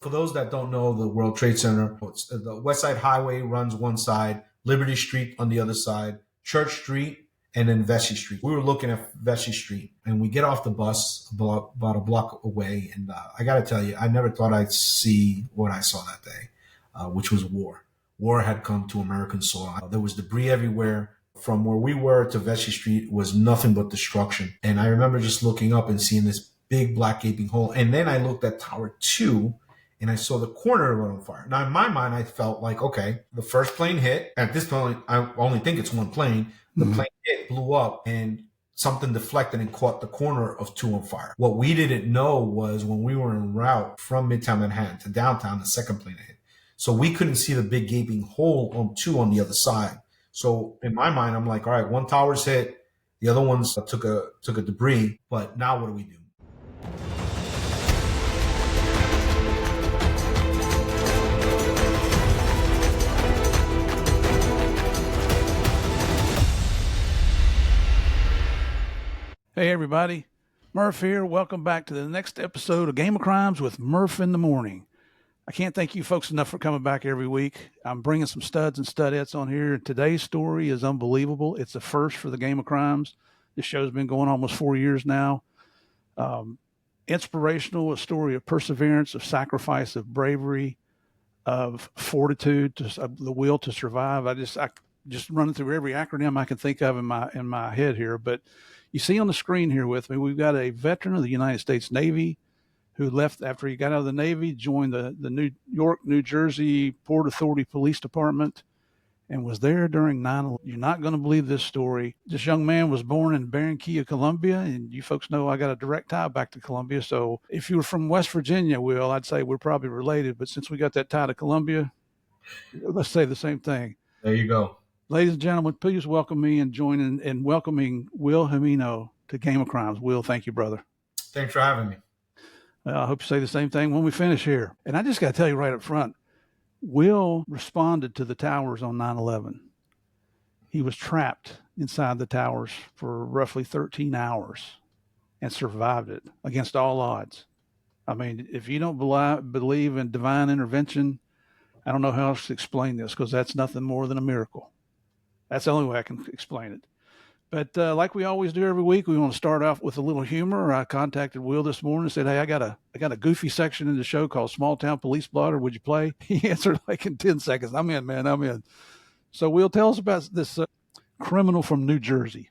For those that don't know, the World Trade Center, the West Side Highway runs one side, Liberty Street on the other side, Church Street, and then Vesey Street. We were looking at Vesey Street, and we get off the bus about a block away. And I got to tell you, I never thought I'd see what I saw that day, which was war. War had come to American soil. There was debris everywhere. From where we were to Vesey Street was nothing but destruction. And I remember just looking up and seeing this big black gaping hole. And then I looked at Tower 2 and I saw the corner of it on fire. Now, in my mind, I felt like, okay, the first plane hit. At this point, I only think it's one plane. The plane hit, blew up, and something deflected and caught the corner of 2 on fire. What we didn't know was when we were en route from Midtown Manhattan to downtown, the second plane hit. So we couldn't see the big gaping hole on 2 on the other side. So in my mind, I'm like, all right, one tower's hit. The other ones took a debris. But now what do we do? Hey, everybody. Murph here. Welcome back to the next episode of Game of Crimes with Murph in the Morning. I can't thank you folks enough for coming back every week. I'm bringing some studs and studettes on here. Today's story is unbelievable. It's a first for the Game of Crimes. This show's been going almost 4 years now. Inspirational, a story of perseverance, of sacrifice, of bravery, of fortitude, of the will to survive. I just running through every acronym I can think of in my head here. But you see on the screen here with me, we've got a veteran of the United States Navy who left after he got out of the Navy, joined the New York, New Jersey Port Authority Police Department, and was there during 9/11. You're not going to believe this story. This young man was born in Barranquilla, Colombia, and you folks know I got a direct tie back to Colombia. So if you were from West Virginia, Will, I'd say we're probably related. But since we got that tie to Colombia, let's say the same thing. There you go. Ladies and gentlemen, please welcome me and join in welcoming Will Jimeno to Game of Crimes. Will, thank you, brother. Thanks for having me. I hope you say the same thing when we finish here. And I just got to tell you right up front, Will responded to the towers on 9/11. He was trapped inside the towers for roughly 13 hours and survived it against all odds. I mean, if you don't believe in divine intervention, I don't know how else to explain this, because that's nothing more than a miracle. That's the only way I can explain it. But like we always do every week, we want to start off with a little humor. I contacted Will this morning and said, hey, I got a goofy section in the show called Small Town Police Blotter. Would you play? He answered like in 10 seconds. I'm in, man. I'm in. So Will, tell us about this criminal from New Jersey.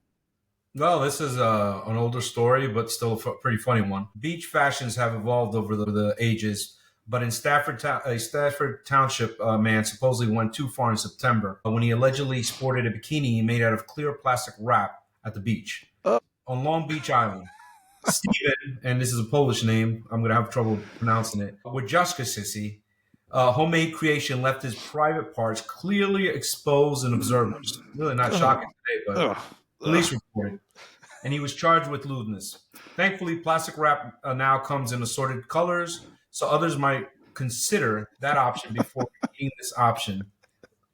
Well, this is an older story, but still a pretty funny one. Beach fashions have evolved over the ages. But in Stafford Township man supposedly went too far in September when he allegedly sported a bikini made out of clear plastic wrap at the beach on Long Beach Island. Steven, and this is a Polish name, I'm going to have trouble pronouncing it, Wojciechowski, homemade creation left his private parts clearly exposed and observers. Really not shocking today, but police reported. And he was charged with lewdness. Thankfully, plastic wrap now comes in assorted colors, so others might consider that option before picking this option,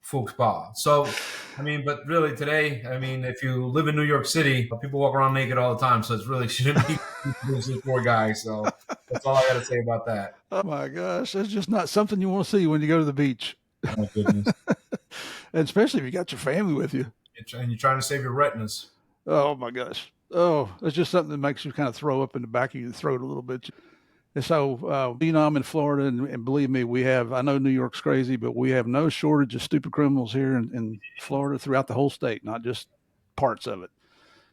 fuchsball. So, I mean, but really today, I mean, if you live in New York City, people walk around naked all the time, so it really shouldn't be this poor guy. So that's all I got to say about that. Oh my gosh, that's just not something you want to see when you go to the beach. Oh goodness. And especially if you got your family with you. And you're trying to save your retinas. Oh my gosh. Oh, it's just something that makes you kind of throw up in the back of your throat a little bit. And so, I'm in Florida, and believe me, I know New York's crazy, but we have no shortage of stupid criminals here in Florida throughout the whole state, not just parts of it.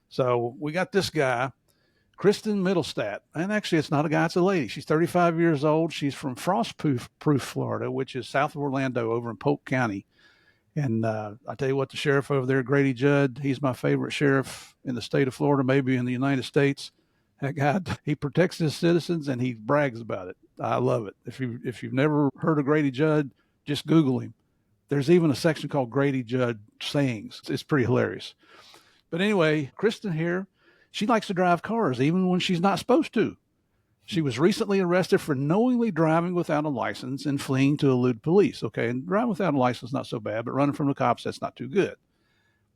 So we got this guy, Kristen Middlestat. And actually, it's not a guy, it's a lady. She's 35 years old. She's from Frostproof, Florida, which is south of Orlando over in Polk County. And I tell you what, the sheriff over there, Grady Judd, he's my favorite sheriff in the state of Florida, maybe in the United States. That guy, he protects his citizens and he brags about it. I love it. If you've never heard of Grady Judd, just Google him. There's even a section called Grady Judd Sayings. It's pretty hilarious. But anyway, Kristen here, she likes to drive cars even when she's not supposed to. She was recently arrested for knowingly driving without a license and fleeing to elude police. Okay, and driving without a license, not so bad, but running from the cops, that's not too good.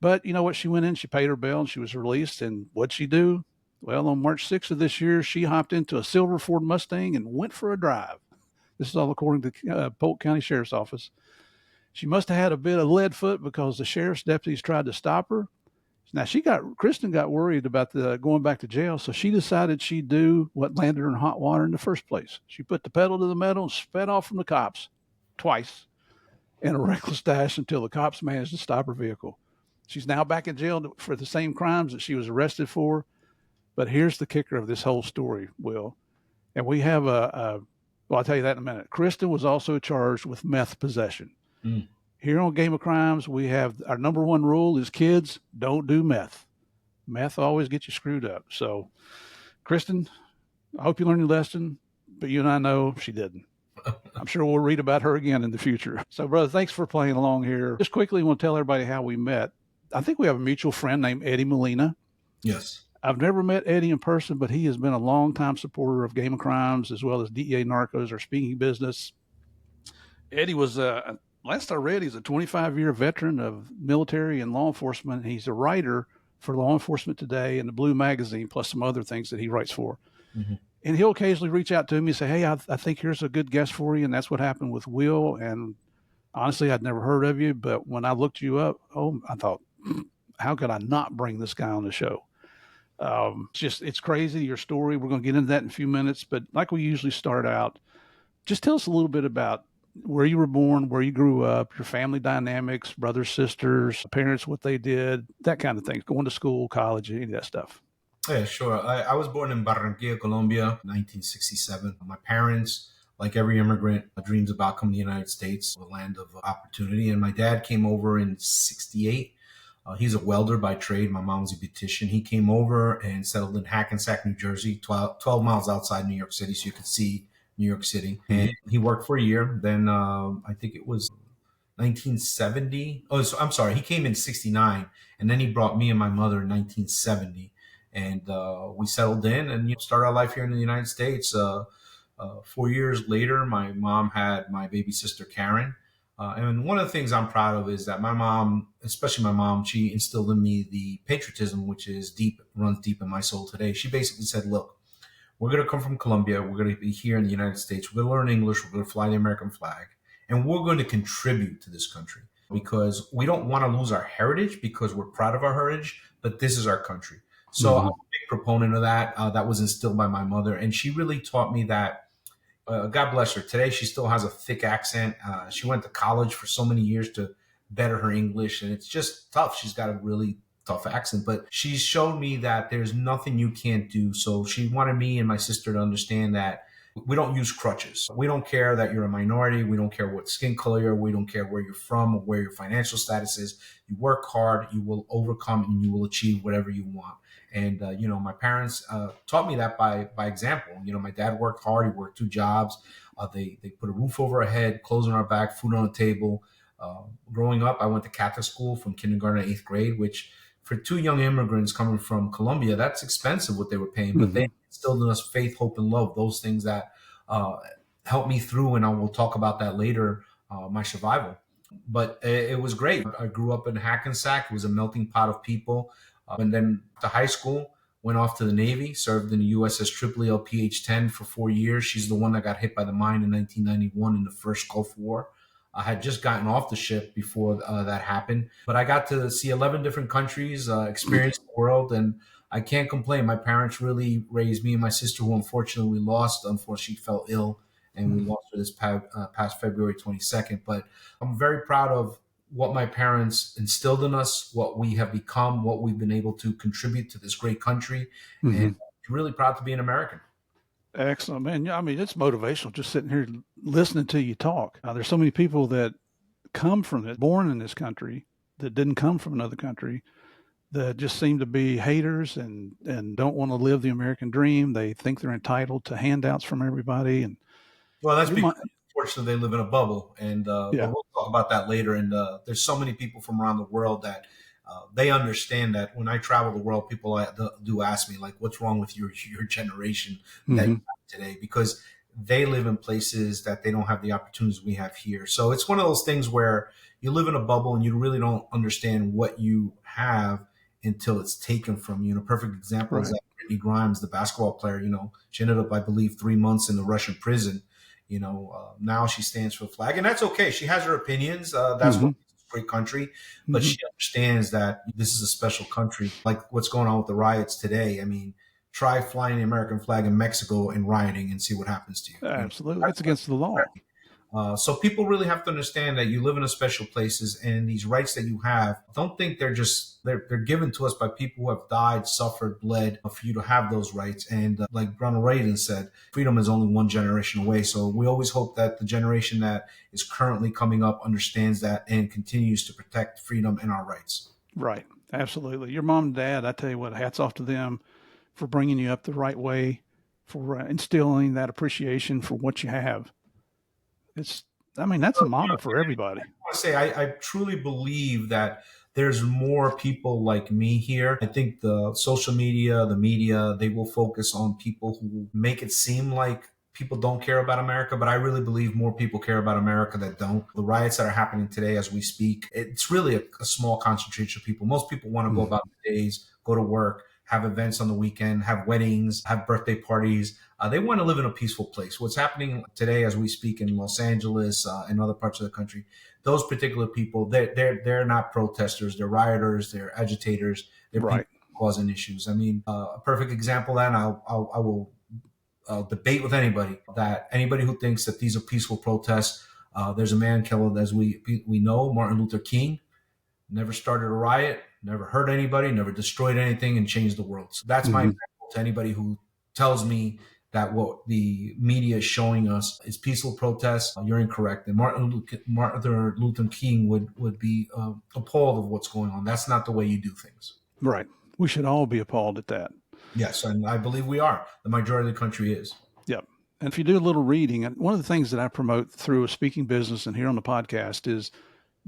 But you know what? She went in, she paid her bail, and she was released. And what'd she do? Well, on March 6th of this year, she hopped into a silver Ford Mustang and went for a drive. This is all according to Polk County Sheriff's Office. She must have had a bit of lead foot because the sheriff's deputies tried to stop her. Now Kristen got worried about the going back to jail, so she decided she'd do what landed her in hot water in the first place. She put the pedal to the metal and sped off from the cops twice in a reckless dash until the cops managed to stop her vehicle. She's now back in jail for the same crimes that she was arrested for. But here's the kicker of this whole story, Will. And we have well, I'll tell you that in a minute. Kristen was also charged with meth possession. Mm. Here on Game of Crimes, we have our number one rule is kids, don't do meth. Meth always gets you screwed up. So, Kristen, I hope you learned your lesson, but you and I know she didn't. I'm sure we'll read about her again in the future. So, brother, thanks for playing along here. Just quickly, I want to tell everybody how we met. I think we have a mutual friend named Eddie Molina. Yes. I've never met Eddie in person, but he has been a longtime supporter of Game of Crimes as well as DEA Narcos, our speaking business. Eddie was last I read, he's a 25-year veteran of military and law enforcement. He's a writer for Law Enforcement Today and the Blue Magazine, plus some other things that he writes for. Mm-hmm. And he'll occasionally reach out to me and say, hey, I think here's a good guest for you. And that's what happened with Will. And honestly, I'd never heard of you. But when I looked you up, I thought, how could I not bring this guy on the show? It's crazy, your story. We're going to get into that in a few minutes. But like we usually start out, just tell us a little bit about where you were born, where you grew up, your family dynamics, brothers, sisters, parents, what they did, that kind of thing, going to school, college, any of that stuff. Yeah, sure. I was born in Barranquilla, Colombia, 1967. My parents, like every immigrant, dreams about coming to the United States, the land of opportunity. And my dad came over in 68. He's a welder by trade. My mom was a beautician. He came over and settled in Hackensack, New Jersey, 12 miles outside New York City, so you could see New York City. And he worked for a year. Then I think it was 1970. Oh, so, I'm sorry. He came in 69, and then he brought me and my mother in 1970. And we settled in and started our life here in the United States. 4 years later, my mom had my baby sister, Karen. And one of the things I'm proud of is that my mom, especially my mom, she instilled in me the patriotism, which is runs deep in my soul today. She basically said, look, we're going to come from Colombia. We're going to be here in the United States. We're going to learn English. We're going to fly the American flag. And we're going to contribute to this country because we don't want to lose our heritage because we're proud of our heritage, but this is our country. So I'm a big proponent of that. That was instilled by my mother. And she really taught me that, God bless her. Today, she still has a thick accent. She went to college for so many years to better her English. And it's just tough. She's got a really tough accent. But she's shown me that there's nothing you can't do. So she wanted me and my sister to understand that we don't use crutches. We don't care that you're a minority. We don't care what skin color you're. We don't care where you're from or where your financial status is. You work hard, you will overcome, and you will achieve whatever you want. And, my parents taught me that by example. My dad worked hard. He worked 2 jobs. They put a roof over our head, clothes on our back, food on the table. Growing up, I went to Catholic school from kindergarten to 8th grade, which for 2 young immigrants coming from Colombia, that's expensive what they were paying. But they instilled in us faith, hope, and love, those things that helped me through. And I will talk about that later, my survival. But it was great. I grew up in Hackensack. It was a melting pot of people. And then to high school, went off to the Navy, served in the USS Triple PH-10 for 4 years. She's the one that got hit by the mine in 1991 in the first Gulf War. I had just gotten off the ship before that happened. But I got to see 11 different countries, experience the world, and I can't complain. My parents really raised me and my sister, who unfortunately we lost. Unfortunately, fell ill, and we lost her this past February 22nd. But I'm very proud of what my parents instilled in us, what we have become, what we've been able to contribute to this great country. And I'm really proud to be an American. Excellent, man. I mean, it's motivational just sitting here listening to you talk. There's so many people that come from it, born in this country, that didn't come from another country, that just seem to be haters and don't want to live the American dream. They think they're entitled to handouts from everybody. And well, that's because unfortunately they live in a bubble, and but we'll talk about that later. And there's so many people from around the world that they understand that when I travel the world, people do ask me, like, what's wrong with your generation that you have today? Because they live in places that they don't have the opportunities we have here. So it's one of those things where you live in a bubble and you really don't understand what you have until it's taken from you. And a perfect example is that Brittany Grimes, the basketball player, she ended up, I believe, 3 months in the Russian prison. Now she stands for the flag, and that's okay. She has her opinions. That's Mm-hmm. what makes a great country, but Mm-hmm. she understands that this is a special country. Like what's going on with the riots today. I mean, try flying the American flag in Mexico and rioting and see what happens to you. Absolutely. It's against the law. So people really have to understand that you live in a special places, and these rights that you have, don't think they're given to us by people who have died, suffered, bled for you to have those rights. And like Ronald Reagan said, freedom is only one generation away. So we always hope that the generation that is currently coming up understands that and continues to protect freedom and our rights. Right. Absolutely. Your mom and dad, I tell you what, hats off to them for bringing you up the right way, for instilling that appreciation for what you have. That's a model for everybody. I say I truly believe that there's more people like me here. I think the social media, the media, they will focus on people who make it seem like people don't care about America, but I really believe more people care about America that don't. The riots that are happening today as we speak, it's really a small concentration of people. Most people want to go about their days, go to work, have events on the weekend, have weddings, have birthday parties. They want to live in a peaceful place. What's happening today as we speak in Los Angeles and other parts of the country, those particular people, they're not protesters. They're rioters. They're agitators. They're Right. people causing issues. I mean, a perfect example, and I will debate with anybody who thinks that these are peaceful protests. There's a man killed, as we know, Martin Luther King. Never started a riot, never hurt anybody, never destroyed anything, and changed the world. So that's my example to anybody who tells me that what the media is showing us is peaceful protests. You're incorrect. And Martin Luther King would be appalled of what's going on. That's not the way you do things. Right. We should all be appalled at that. Yes, and I believe we are. The majority of the country is. Yep. And if you do a little reading, and one of the things that I promote through a speaking business and here on the podcast is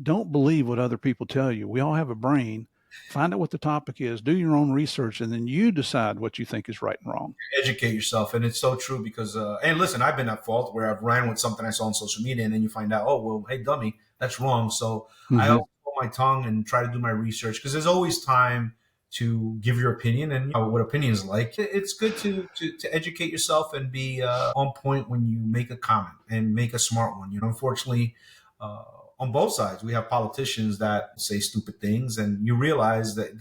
don't believe what other people tell you. We all have a brain. Find out what the topic is, do your own research, and then you decide what you think is right and wrong. Educate yourself. And it's so true because, and listen, I've been at fault where I've ran with something I saw on social media and then you find out, oh, well, hey, dummy, that's wrong. So I always hold my tongue and try to do my research because there's always time to give your opinion and what opinion is like. It's good to educate yourself and be on point when you make a comment and make a smart one. Unfortunately, on both sides, we have politicians that say stupid things, and you realize that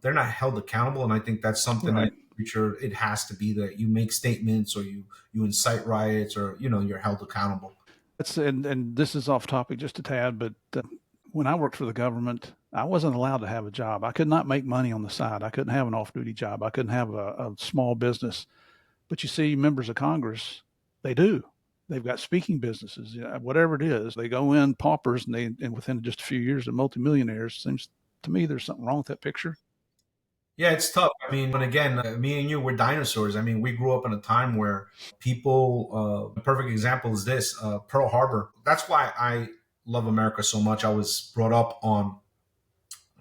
they're not held accountable. And I think that's something that in the future it has to be that you make statements or you incite riots or you're held accountable. And this is off topic just a tad, but when I worked for the government, I wasn't allowed to have a job. I could not make money on the side. I couldn't have an off-duty job. I couldn't have a small business. But you see, members of Congress, they do. They've got speaking businesses, whatever it is. They go in paupers, and within just a few years, they're multimillionaires. Seems to me there's something wrong with that picture. Yeah, it's tough. I mean, and again, me and you, we're dinosaurs. I mean, we grew up in a time where people, a perfect example is this, Pearl Harbor. That's why I love America so much. I was brought up on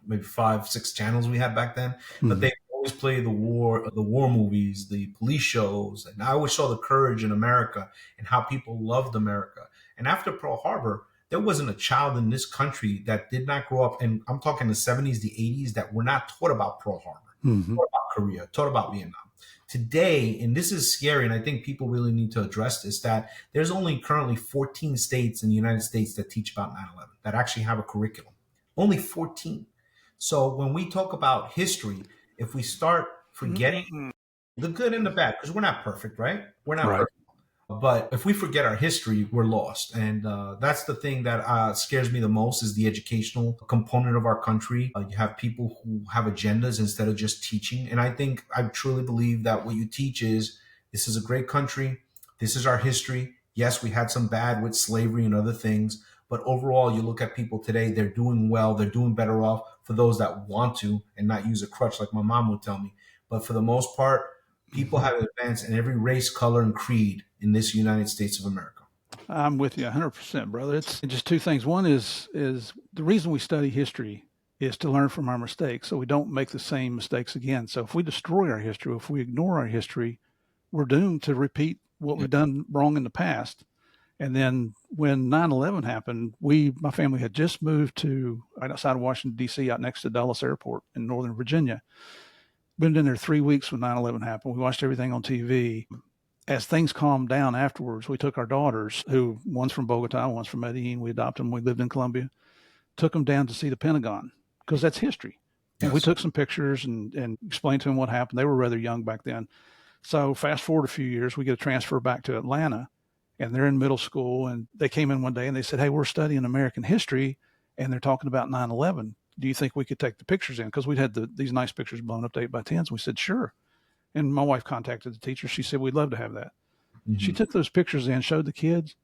maybe 5-6 channels we had back then, but they always play the war movies, the police shows. And I always saw the courage in America and how people loved America. And after Pearl Harbor, there wasn't a child in this country that did not grow up, and I'm talking the 70s, the 80s, that were not taught about Pearl Harbor, taught about Korea, taught about Vietnam. Today, and this is scary, and I think people really need to address this, that there's only currently 14 states in the United States that teach about 9/11, that actually have a curriculum. Only 14. So when we talk about history, if we start forgetting the good and the bad, because we're not perfect, right? We're not perfect. But if we forget our history, we're lost. And that's the thing that scares me the most is the educational component of our country. You have people who have agendas instead of just teaching. And I truly believe that what you teach is this is a great country. This is our history. Yes, we had some bad with slavery and other things. But overall, you look at people today, they're doing well. They're doing better off for those that want to and not use a crutch like my mom would tell me. But for the most part, people have advanced in every race, color, and creed in this United States of America. I'm with you 100%, brother. It's just two things. One is the reason we study history is to learn from our mistakes so we don't make the same mistakes again. So if we destroy our history, if we ignore our history, we're doomed to repeat what we've done wrong in the past. And then when 9/11 happened, my family had just moved to right outside of Washington, D.C., out next to Dulles Airport in Northern Virginia. Been in there 3 weeks when 9/11 happened. We watched everything on TV. As things calmed down afterwards, we took our daughters, who one's from Bogota, one's from Medellin. We adopted them. We lived in Colombia. Took them down to see the Pentagon because that's history. And we Yes. took some pictures and explained to them what happened. They were rather young back then. So fast forward a few years, we get a transfer back to Atlanta, and they're in middle school. And they came in one day and they said, "Hey, we're studying American history, and they're talking about 9/11. Do you think we could take the pictures in?" Because we'd had these nice pictures blown up to 8x10s. We said, "Sure." And my wife contacted the teacher. She said, "We'd love to have that." She Mm-hmm. took those pictures in, showed the kids.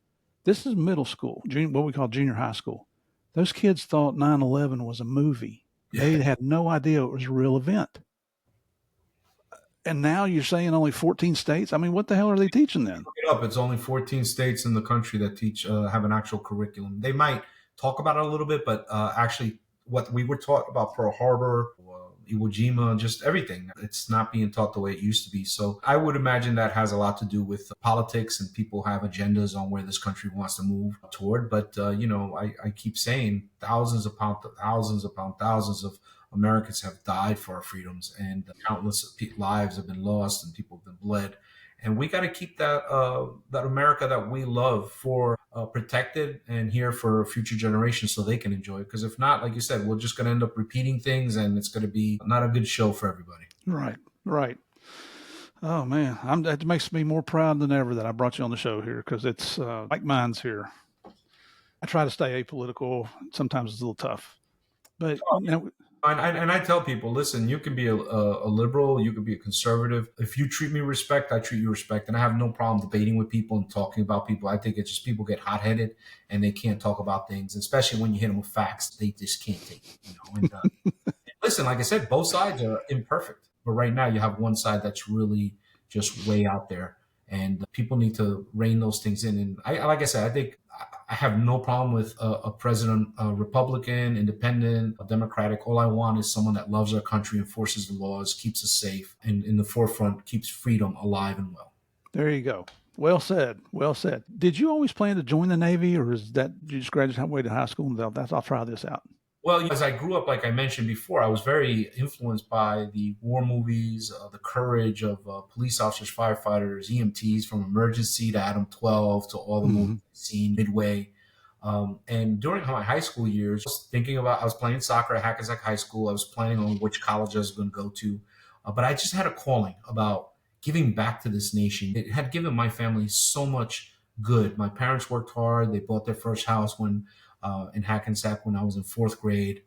This is middle school, what we call junior high school. Those kids thought 9/11 was a movie. They had no idea it was a real event. And now you're saying only 14 states? I mean, what the hell are they teaching then? Look it up. It's only 14 states in the country that teach have an actual curriculum. They might talk about it a little bit, but actually, what we were taught about Pearl Harbor, Iwo Jima, just everything, it's not being taught the way it used to be. So I would imagine that has a lot to do with politics, and people have agendas on where this country wants to move toward. But I keep saying thousands of Americans have died for our freedoms, and countless lives have been lost, and people have been bled. And we got to keep that America that we love for protected and here for future generations so they can enjoy it. Because if not, like you said, we're just going to end up repeating things, and it's going to be not a good show for everybody. Right, right. Oh man, that makes me more proud than ever that I brought you on the show here, because it's like mine's here. I try to stay apolitical. Sometimes it's a little tough, but And I tell people, listen, you can be a liberal, you can be a conservative. If you treat me respect, I treat you respect. And I have no problem debating with people and talking about people. I think it's just people get hot headed and they can't talk about things, especially when you hit them with facts. They just can't take it. And listen, like I said, both sides are imperfect. But right now, you have one side that's really just way out there. And people need to rein those things in. And like I said, I think I have no problem with a president, a Republican, independent, a Democratic. All I want is someone that loves our country, enforces the laws, keeps us safe, and in the forefront keeps freedom alive and well. There you go. Well said. Well said. Did you always plan to join the Navy, or is that you just graduated high school and thought, I'll try this out? Well, as I grew up, like I mentioned before, I was very influenced by the war movies, the courage of police officers, firefighters, EMTs, from Emergency to Adam 12 to all the movies I've seen, Midway. And during my high school years, I was playing soccer at Hackensack High School. I was planning on which college I was going to go to. But I just had a calling about giving back to this nation. It had given my family so much good. My parents worked hard. They bought their first house in Hackensack when I was in fourth grade.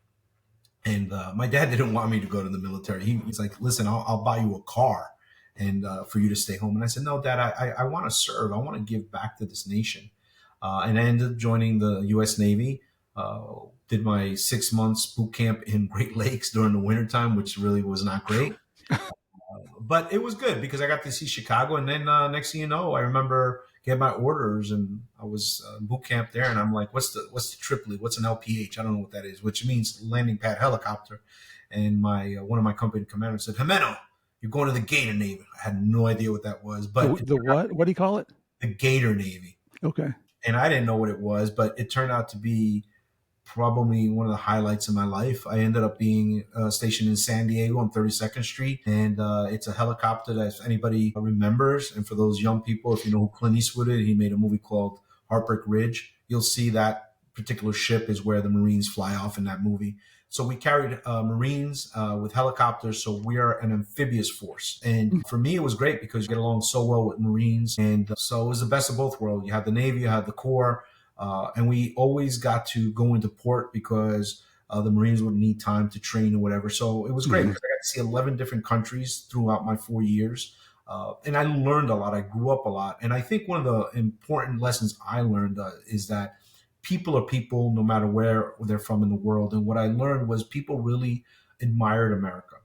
And my dad didn't want me to go to the military. He's like, listen, I'll buy you a car and for you to stay home. And I said, no, Dad, I want to serve. I want to give back to this nation. And I ended up joining the U.S. Navy, did my 6 months boot camp in Great Lakes during the wintertime, which really was not great. But it was good because I got to see Chicago. And then next thing you know, I remember getting my orders, and I was boot camp there. And I'm like, what's the triplet? What's an LPH? I don't know what that is, which means landing pad helicopter. And my one of my company commanders said, Jimeno, you're going to the Gator Navy. I had no idea what that was. But the what? What do you call it? The Gator Navy. Okay. And I didn't know what it was, but it turned out to be probably one of the highlights of my life. I ended up being stationed in San Diego on 32nd Street, and it's a helicopter that if anybody remembers, and for those young people, if you know who Clint Eastwood is, he made a movie called Heartbreak Ridge. You'll see that particular ship is where the Marines fly off in that movie. So we carried Marines with helicopters, so we are an amphibious force. And for me, it was great because you get along so well with Marines. And so it was the best of both worlds. You had the Navy, you had the Corps, and we always got to go into port because the Marines would need time to train or whatever. So it was great because I got to see 11 different countries throughout my 4 years. And I learned a lot. I grew up a lot. And I think one of the important lessons I learned is that people are people no matter where they're from in the world. And what I learned was people really admired America.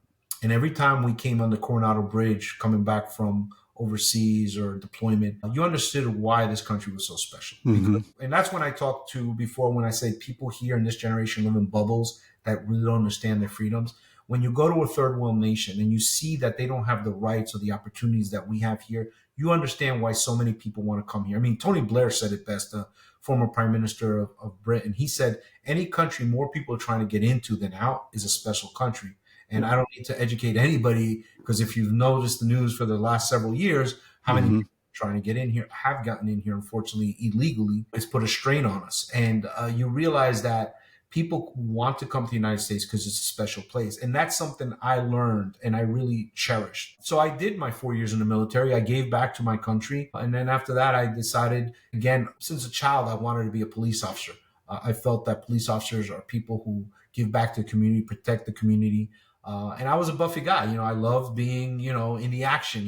And every time we came on the Coronado Bridge coming back from overseas or deployment, you understood why this country was so special. And that's when I talked to before, when I say people here in this generation live in bubbles that really don't understand their freedoms. When you go to a third world nation and you see that they don't have the rights or the opportunities that we have here, you understand why so many people want to come here. I mean, Tony Blair said it best, former prime minister of Britain. He said, any country more people are trying to get into than out is a special country. And I don't need to educate anybody, because if you've noticed the news for the last several years, how many people are trying to get in here, have gotten in here, unfortunately, illegally. It's put a strain on us. And you realize that people want to come to the United States because it's a special place. And that's something I learned and I really cherished. So I did my 4 years in the military. I gave back to my country. And then after that, I decided, again, since a child, I wanted to be a police officer. I felt that police officers are people who give back to the community, protect the community. And I was a Buffy guy. I love being, in the action,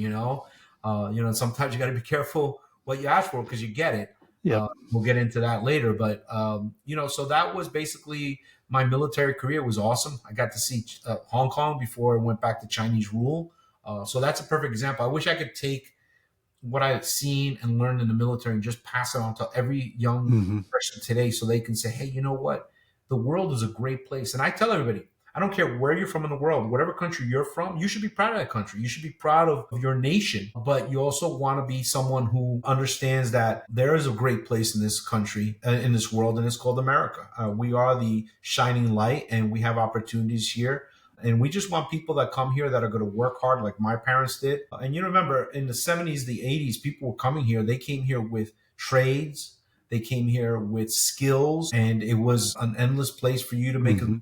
sometimes you got to be careful what you ask for because you get it. Yep. We'll get into that later. But, so that was basically my military career. Was awesome. I got to see Hong Kong before it went back to Chinese rule. So that's a perfect example. I wish I could take what I had seen and learned in the military and just pass it on to every young person today so they can say, hey, you know what? The world is a great place. And I tell everybody, I don't care where you're from in the world, whatever country you're from, you should be proud of that country. You should be proud of your nation. But you also want to be someone who understands that there is a great place in this country, in this world, and it's called America. We are the shining light and we have opportunities here. And we just want people that come here that are going to work hard like my parents did. And you remember in the 70s, the 80s, people were coming here. They came here with trades. They came here with skills. And it was an endless place for you to make a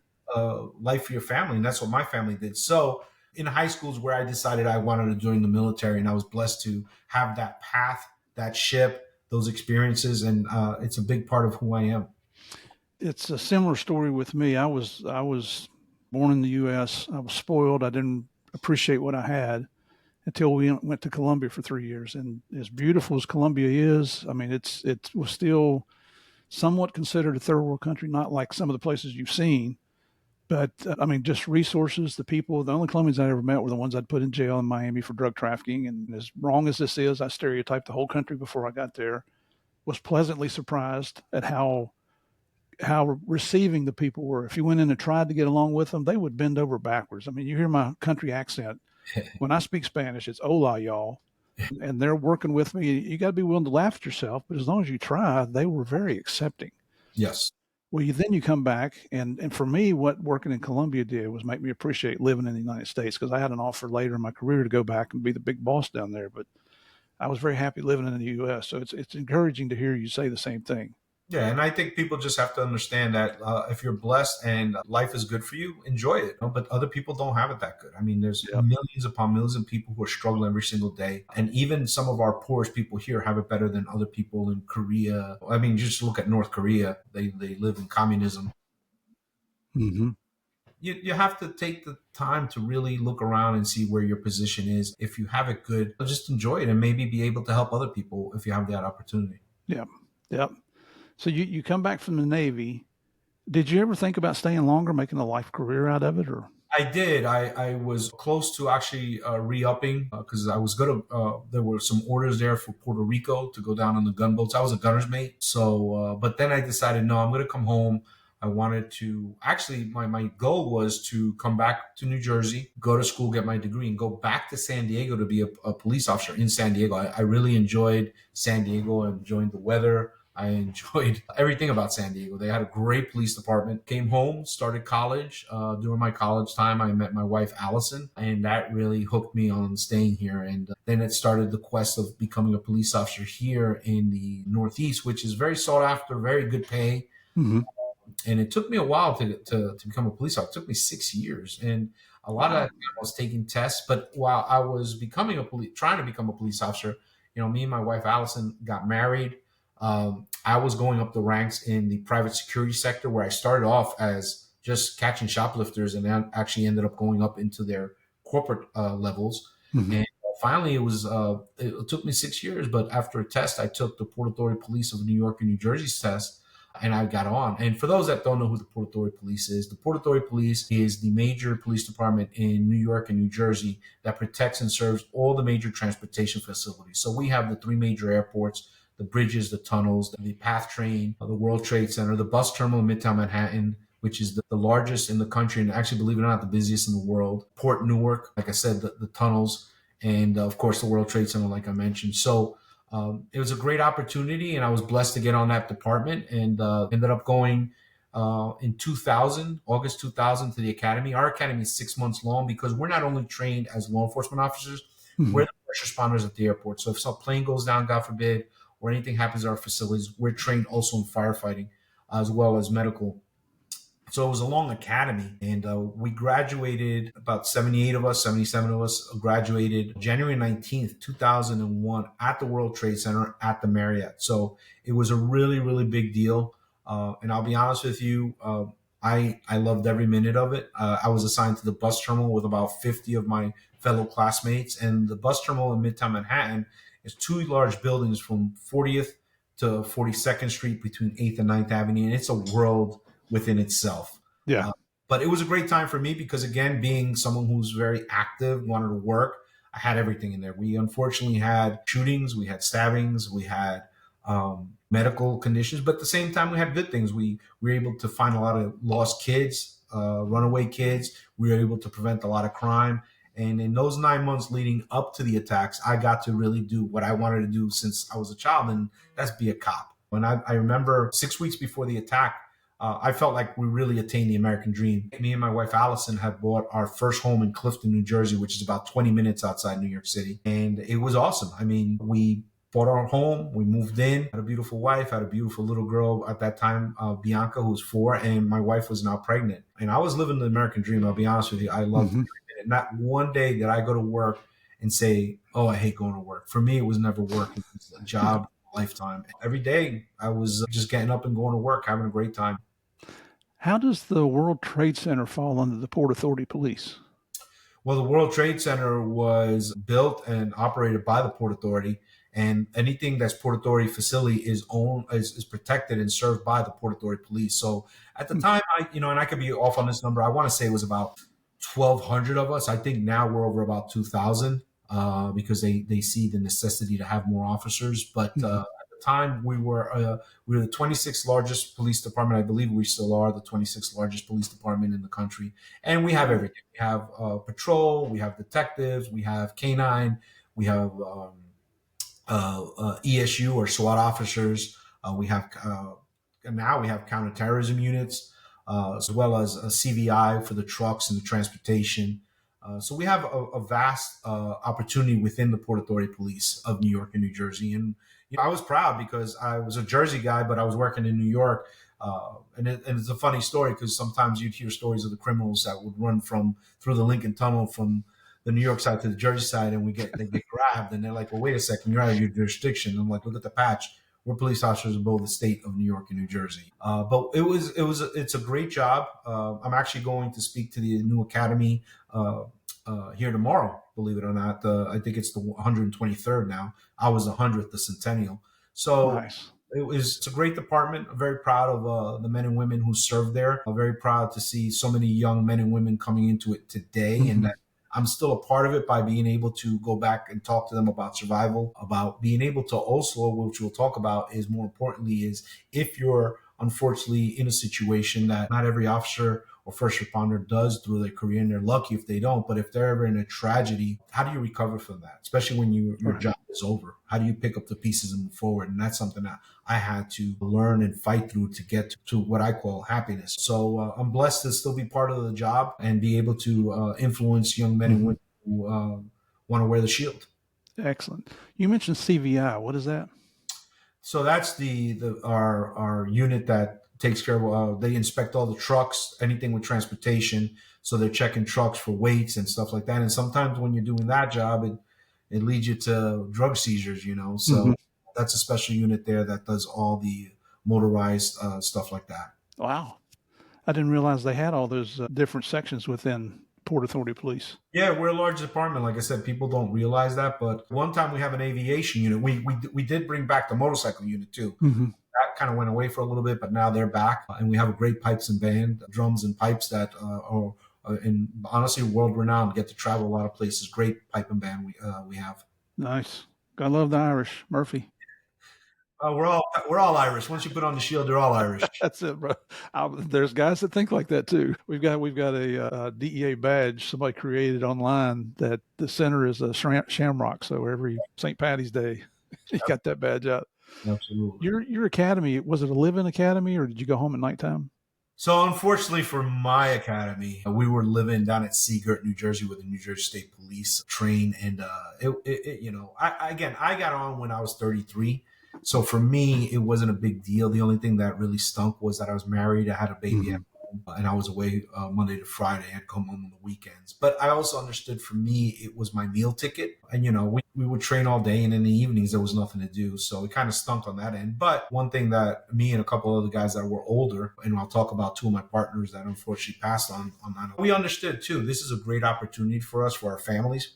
life for your family. And that's what my family did. So in high school is where I decided I wanted to join the military. And I was blessed to have that path, that ship, those experiences. And it's a big part of who I am. It's a similar story with me. I was born in the U.S. I was spoiled. I didn't appreciate what I had until we went to Colombia for 3 years. And as beautiful as Colombia is, I mean, it was still somewhat considered a third world country, not like some of the places you've seen. But I mean, just resources, the people, the only Colombians I ever met were the ones I'd put in jail in Miami for drug trafficking. And as wrong as this is, I stereotyped the whole country before I got there, was pleasantly surprised at how receiving the people were. If you went in and tried to get along with them, they would bend over backwards. I mean, you hear my country accent. When I speak Spanish, it's hola, y'all. And they're working with me. You got to be willing to laugh at yourself, but as long as you try, they were very accepting. Yes. Well, then you come back, and for me, what working in Colombia did was make me appreciate living in the United States, because I had an offer later in my career to go back and be the big boss down there. But I was very happy living in the U.S., so it's encouraging to hear you say the same thing. Yeah, and I think people just have to understand that if you're blessed and life is good for you, enjoy it. But other people don't have it that good. I mean, there's millions upon millions of people who are struggling every single day. And even some of our poorest people here have it better than other people in Korea. I mean, just look at North Korea. They live in communism. Mm-hmm. You have to take the time to really look around and see where your position is. If you have it good, just enjoy it and maybe be able to help other people if you have that opportunity. Yeah. Yeah. So you come back from the Navy. Did you ever think about staying longer, making a life career out of it, or? I did. I was close to actually re-upping because I was going to, there were some orders there for Puerto Rico to go down on the gunboats. I was a gunner's mate. So, but then I decided, no, I'm going to come home. I wanted to, actually, my goal was to come back to New Jersey, go to school, get my degree, and go back to San Diego to be a police officer in San Diego. I really enjoyed San Diego. I enjoyed the weather. I enjoyed everything about San Diego. They had a great police department. Came home, started college. During my college time, I met my wife, Allison, and that really hooked me on staying here. And then it started the quest of becoming a police officer here in the Northeast, which is very sought after, very good pay. Mm-hmm. And it took me a while to become a police officer. It took me 6 years. And a lot of that I was taking tests. But while I was trying to become a police officer, me and my wife, Allison, got married. I was going up the ranks in the private security sector, where I started off as just catching shoplifters and then actually ended up going up into their corporate levels. Mm-hmm. And finally, it took me 6 years, but after a test, I took the Port Authority Police of New York and New Jersey's test, and I got on. And for those that don't know who the Port Authority Police is, the Port Authority Police is the major police department in New York and New Jersey that protects and serves all the major transportation facilities. So we have the three major airports, the bridges, the tunnels, the PATH train, the World Trade Center, the bus terminal in Midtown Manhattan, which is the largest in the country and actually, believe it or not, the busiest in the world. Port Newark, like I said, the tunnels, and of course, the World Trade Center, like I mentioned. So it was a great opportunity, and I was blessed to get on that department, and ended up going in August 2000, to the academy. Our academy is 6 months long because we're not only trained as law enforcement officers, we're the first responders at the airport. So if some plane goes down, God forbid, or anything happens at our facilities, we're trained also in firefighting as well as medical. So it was a long academy, and we graduated, about 78 of us, 77 of us graduated January 19th, 2001 at the World Trade Center at the Marriott. So it was a really, really big deal. And I'll be honest with you, I loved every minute of it. I was assigned to the bus terminal with about 50 of my fellow classmates. And the bus terminal in Midtown Manhattan is two large buildings from 40th to 42nd Street between 8th and 9th Avenue. And it's a world within itself. Yeah. But it was a great time for me because, again, being someone who's very active, wanted to work, I had everything in there. We unfortunately had shootings, we had stabbings, we had medical conditions, but at the same time, we had good things. We were able to find a lot of lost kids, runaway kids. We were able to prevent a lot of crime. And in those 9 months leading up to the attacks, I got to really do what I wanted to do since I was a child, and that's be a cop. And I remember 6 weeks before the attack, I felt like we really attained the American dream. Me and my wife, Allison, had bought our first home in Clifton, New Jersey, which is about 20 minutes outside New York City. And it was awesome. I mean, we bought our home, we moved in, had a beautiful wife, had a beautiful little girl at that time, Bianca, who was 4, and my wife was now pregnant. And I was living the American dream. I'll be honest with you. I loved it. And not one day did I go to work and say, oh, I hate going to work. For me, it was never work. It was a job, a lifetime. Every day I was just getting up and going to work, having a great time. How does the World Trade Center fall under the Port Authority Police? Well, the World Trade Center was built and operated by the Port Authority, and anything that's Port Authority facility is protected and served by the Port Authority Police. So at the time, and I could be off on this number. I want to say it was about 1,200 of us. I think now we're over about 2,000 because they see the necessity to have more officers. But at the time, we were the 26th largest police department. I believe we still are the 26th largest police department in the country. And we have everything. We have patrol, we have detectives, we have canine, we have ESU or SWAT officers. Now we have counterterrorism units, as well as a CVI for the trucks and the transportation. So we have a vast opportunity within the Port Authority Police of New York and New Jersey. And I was proud because I was a Jersey guy, but I was working in New York. And it's a funny story because sometimes you'd hear stories of the criminals that would run through the Lincoln Tunnel from the New York side to the Jersey side, and they get grabbed, and they're like, "Well, wait a second, you're out of your jurisdiction." And I'm like, "Look at the patch. We're police officers in both the state of New York and New Jersey." But it's a great job. I'm actually going to speak to the new academy here tomorrow. Believe it or not, I think it's the 123rd now. I was the 100th, the centennial. So Nice. It's a great department. I'm very proud of the men and women who served there. I'm very proud to see so many young men and women coming into it today, and that I'm still a part of it by being able to go back and talk to them about survival, about being able to also, which we'll talk about, is more importantly, is if you're unfortunately in a situation that not every officer or first responder does through their career, and they're lucky if they don't, but if they're ever in a tragedy, how do you recover from that? Especially when your job is over. How do you pick up the pieces and move forward? And that's something that I had to learn and fight through to get to what I call happiness. So I'm blessed to still be part of the job and be able to influence young men and women who want to wear the shield. Excellent. You mentioned CVI. What is that? So that's our unit that takes care of, they inspect all the trucks, anything with transportation. So they're checking trucks for weights and stuff like that. And sometimes when you're doing that job, it leads you to drug seizures, So that's a special unit there that does all the motorized stuff like that. Wow. I didn't realize they had all those different sections within Port Authority Police. Yeah, we're a large department. Like I said, people don't realize that. But one time we have an aviation unit. We did bring back the motorcycle unit too. That kind of went away for a little bit, but now they're back. And we have a great pipes and band, drums and pipes that are and honestly world renowned. Get to travel a lot of places. Great pipe and band we have. Nice. I love the Irish, Murphy. We're all Irish. Once you put on the shield, they're all Irish. That's it, bro. There's guys that think like that too. We've got a DEA badge somebody created online that the center is a shamrock. So every St. Patty's Day, you got that badge out. Absolutely. Your academy, was it a live-in academy or did you go home at nighttime? So unfortunately for my academy, we were living down at Seagirt, New Jersey, where the New Jersey State Police train, and I got on when I was 33. So for me, it wasn't a big deal. The only thing that really stunk was that I was married, I had a baby at home, and I was away Monday to Friday. I'd come home on the weekends. But I also understood for me, it was my meal ticket. And, we would train all day, and in the evenings, there was nothing to do. So it kind of stunk on that end. But one thing that me and a couple other guys that were older, and I'll talk about two of my partners that unfortunately passed on 9/11, we understood too, this is a great opportunity for us, for our families.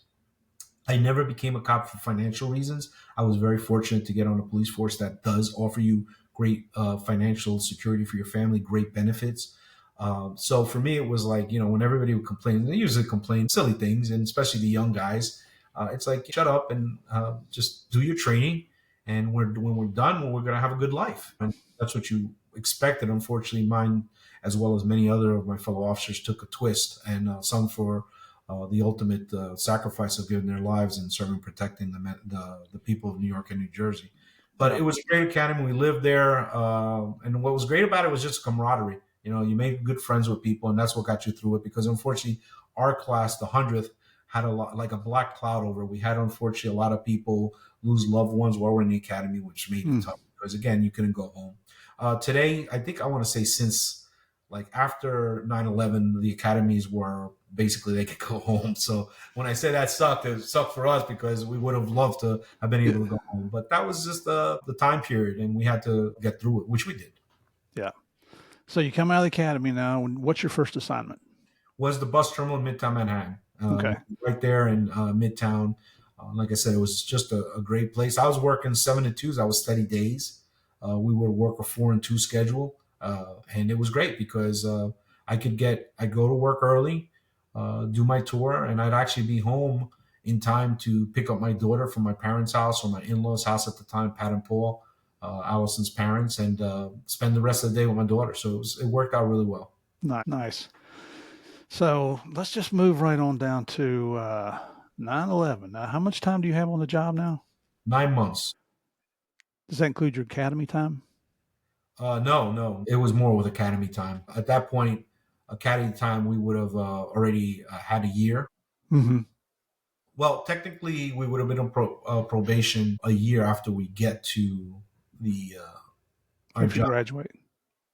I never became a cop for financial reasons. I was very fortunate to get on a police force that does offer you great financial security for your family, great benefits. So for me, it was like, when everybody would complain, they usually complain silly things, and especially the young guys, it's like, shut up and just do your training. And when we're done, we're going to have a good life. And that's what you expected. Unfortunately, mine, as well as many other of my fellow officers, took a twist, and some for the ultimate sacrifice of giving their lives and serving, protecting the people of New York and New Jersey. But it was a great academy. We lived there, and what was great about it was just camaraderie. You made good friends with people, and that's what got you through it. Because unfortunately, our class, the 100th, had a lot, like a black cloud over it. We had, unfortunately, a lot of people lose loved ones while we're in the academy, which made it tough because, again, you couldn't go home. Today, I think I want to say since like after 9/11, the academies were basically they could go home. So when I say that sucked, it sucked for us because we would have loved to have been able to go home. But that was just the time period, and we had to get through it, which we did. Yeah. So you come out of the academy now, and what's your first assignment? Was the bus terminal in Midtown Manhattan. Okay. Right there in Midtown. Like I said, it was just a great place. I was working 7 to 2s. I was steady days. We would work a 4 and 2 schedule. And it was great because I'd go to work early, do my tour, and I'd actually be home in time to pick up my daughter from my parents' house or my in-laws' house at the time, Pat and Paul, Allison's parents, and spend the rest of the day with my daughter. So it worked out really well. Nice. So let's just move right on down to 9/11. Now, how much time do you have on the job now? 9 months. Does that include your academy time? No. It was more with academy time. At that point, academy time, we would have already had a year. Mm-hmm. Well, technically, we would have been on probation a year after we get to the our If you job, graduate.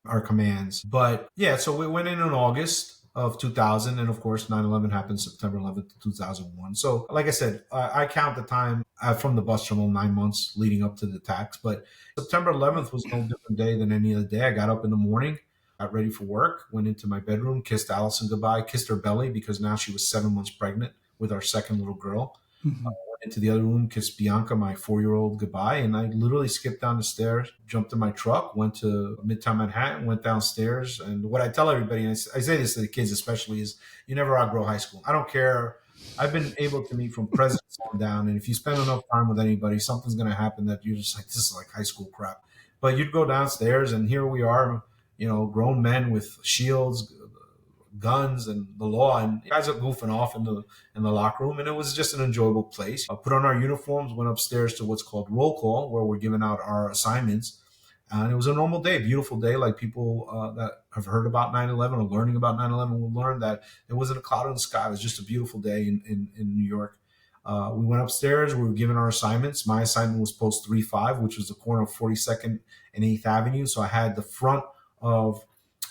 our commands. But yeah, so we went in August of 2000, and of course, 9/11 happened September 11th, 2001. So, like I said, I count the time from the bus terminal 9 months leading up to the attacks. But September 11th was no different day than any other day. I got up in the morning, got ready for work, went into my bedroom, kissed Allison goodbye, kissed her belly because now she was 7 months pregnant with our second little girl. Mm-hmm. Went into the other room, kissed Bianca, my 4-year-old, goodbye, and I literally skipped down the stairs, jumped in my truck, went to Midtown Manhattan, went downstairs. And what I tell everybody, and I say this to the kids especially, is you never outgrow high school. I don't care. I've been able to meet from presidents on down, and if you spend enough time with anybody, something's going to happen that you're just like, this is like high school crap. But you'd go downstairs, and here we are, grown men with shields, guns, and the law, and guys are goofing off in the locker room, and it was just an enjoyable place. I put on our uniforms, went upstairs to what's called roll call, where we're giving out our assignments, and it was a normal day, beautiful day, like people that have heard about 9/11 or learning about 9/11 will learn that there wasn't a cloud in the sky. It was just a beautiful day in New York. We went upstairs. We were given our assignments. My assignment was post 3-5, which was the corner of 42nd and 8th Avenue. So I had the front of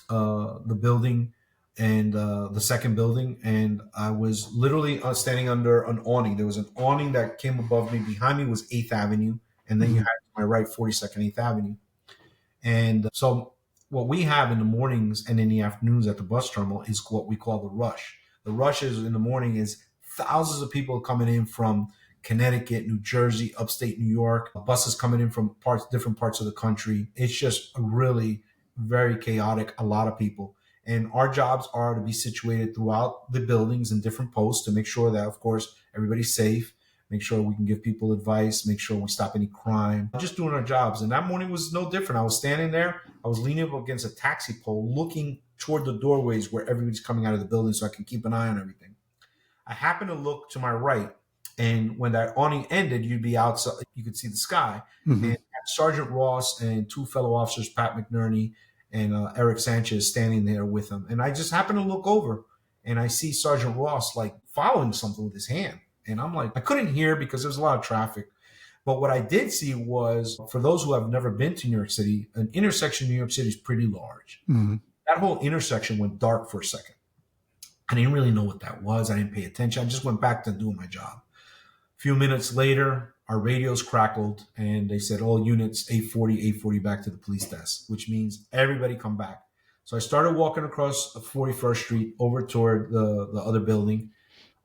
the building and the second building, and I was literally standing under an awning. There was an awning that came above me. Behind me was 8th Avenue, and then you had to my right 42nd, 8th Avenue. And so what we have in the mornings and in the afternoons at the bus terminal is what we call the rush. The rush is in the morning is thousands of people coming in from Connecticut, New Jersey, upstate New York, buses coming in from different parts of the country. It's just a really very chaotic, a lot of people. And our jobs are to be situated throughout the buildings in different posts to make sure that, of course, everybody's safe, make sure we can give people advice, make sure we stop any crime, just doing our jobs. And that morning was no different. I was standing there, I was leaning up against a taxi pole, looking toward the doorways where everybody's coming out of the building so I can keep an eye on everything. I happened to look to my right, and when that awning ended, you'd be outside, you could see the sky. Mm-hmm. And Sergeant Ross and two fellow officers, Pat McNerney and Eric Sanchez standing there with him. And I just happened to look over, and I see Sergeant Ross like following something with his hand. And I'm like, I couldn't hear because there was a lot of traffic. But what I did see was, for those who have never been to New York City, an intersection in New York City is pretty large. Mm-hmm. That whole intersection went dark for a second. I didn't really know what that was. I didn't pay attention. I just went back to doing my job. A few minutes later, our radios crackled, and they said, all units 840 back to the police desk, which means everybody come back. So I started walking across 41st Street over toward the other building,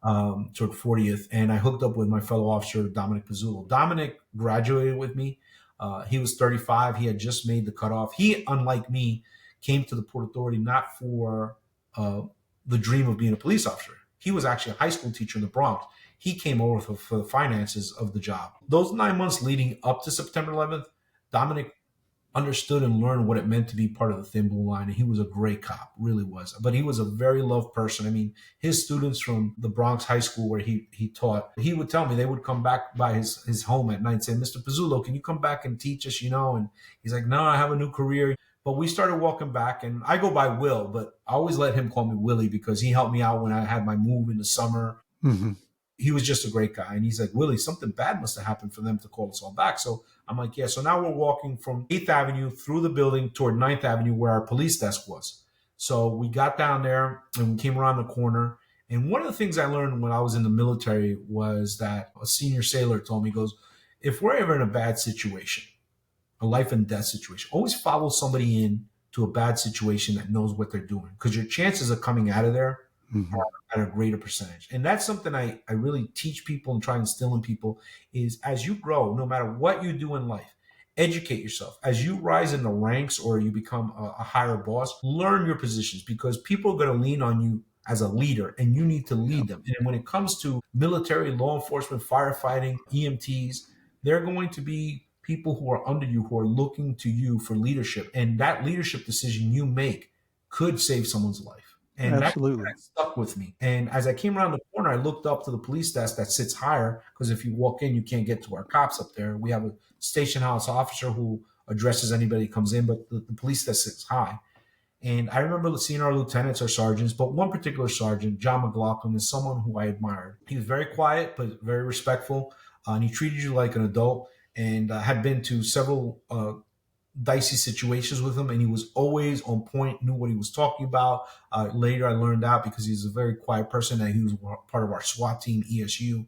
toward 40th, and I hooked up with my fellow officer, Dominic Pizzullo. Dominic graduated with me. He was 35. He had just made the cutoff. He, unlike me, came to the Port Authority not for the dream of being a police officer. He was actually a high school teacher in the Bronx. He came over for the finances of the job. Those 9 months leading up to September 11th, Dominic understood and learned what it meant to be part of the Thin Blue Line. And he was a great cop, really was. But he was a very loved person. I mean, his students from the Bronx High School where he taught, he would tell me they would come back by his home at night and say, Mr. Pizzullo, can you come back and teach us, And he's like, no, I have a new career. But we started walking back, and I go by Will, but I always let him call me Willie because he helped me out when I had my move in the summer. Mm-hmm. He was just a great guy. And he's like, Willie, something bad must have happened for them to call us all back. So I'm like, yeah. So now we're walking from 8th Avenue through the building toward 9th Avenue where our police desk was. So we got down there and we came around the corner. And one of the things I learned when I was in the military was that a senior sailor told me, he goes, if we're ever in a bad situation, a life and death situation, always follow somebody in to a bad situation that knows what they're doing, because your chances of coming out of there are at a greater percentage. And that's something I really teach people and try and instill in people is, as you grow, no matter what you do in life, educate yourself. As you rise in the ranks or you become a higher boss, learn your positions, because people are going to lean on you as a leader and you need to lead them. And when it comes to military, law enforcement, firefighting, EMTs, they're going to be people who are under you, who are looking to you for leadership. And that leadership decision you make could save someone's life. And Absolutely. that stuck with me. And as I came around the corner, I looked up to the police desk that sits higher, because if you walk in, you can't get to our cops up there. We have a station house officer who addresses anybody who comes in, but the police desk sits high. And I remember seeing our lieutenants or sergeants, but one particular sergeant, John McLaughlin, is someone who I admired. He was very quiet, but very respectful. And he treated you like an adult, and had been to several dicey situations with him, and he was always on point, knew what he was talking about. Later, I learned out, because he's a very quiet person, that he was part of our SWAT team, ESU.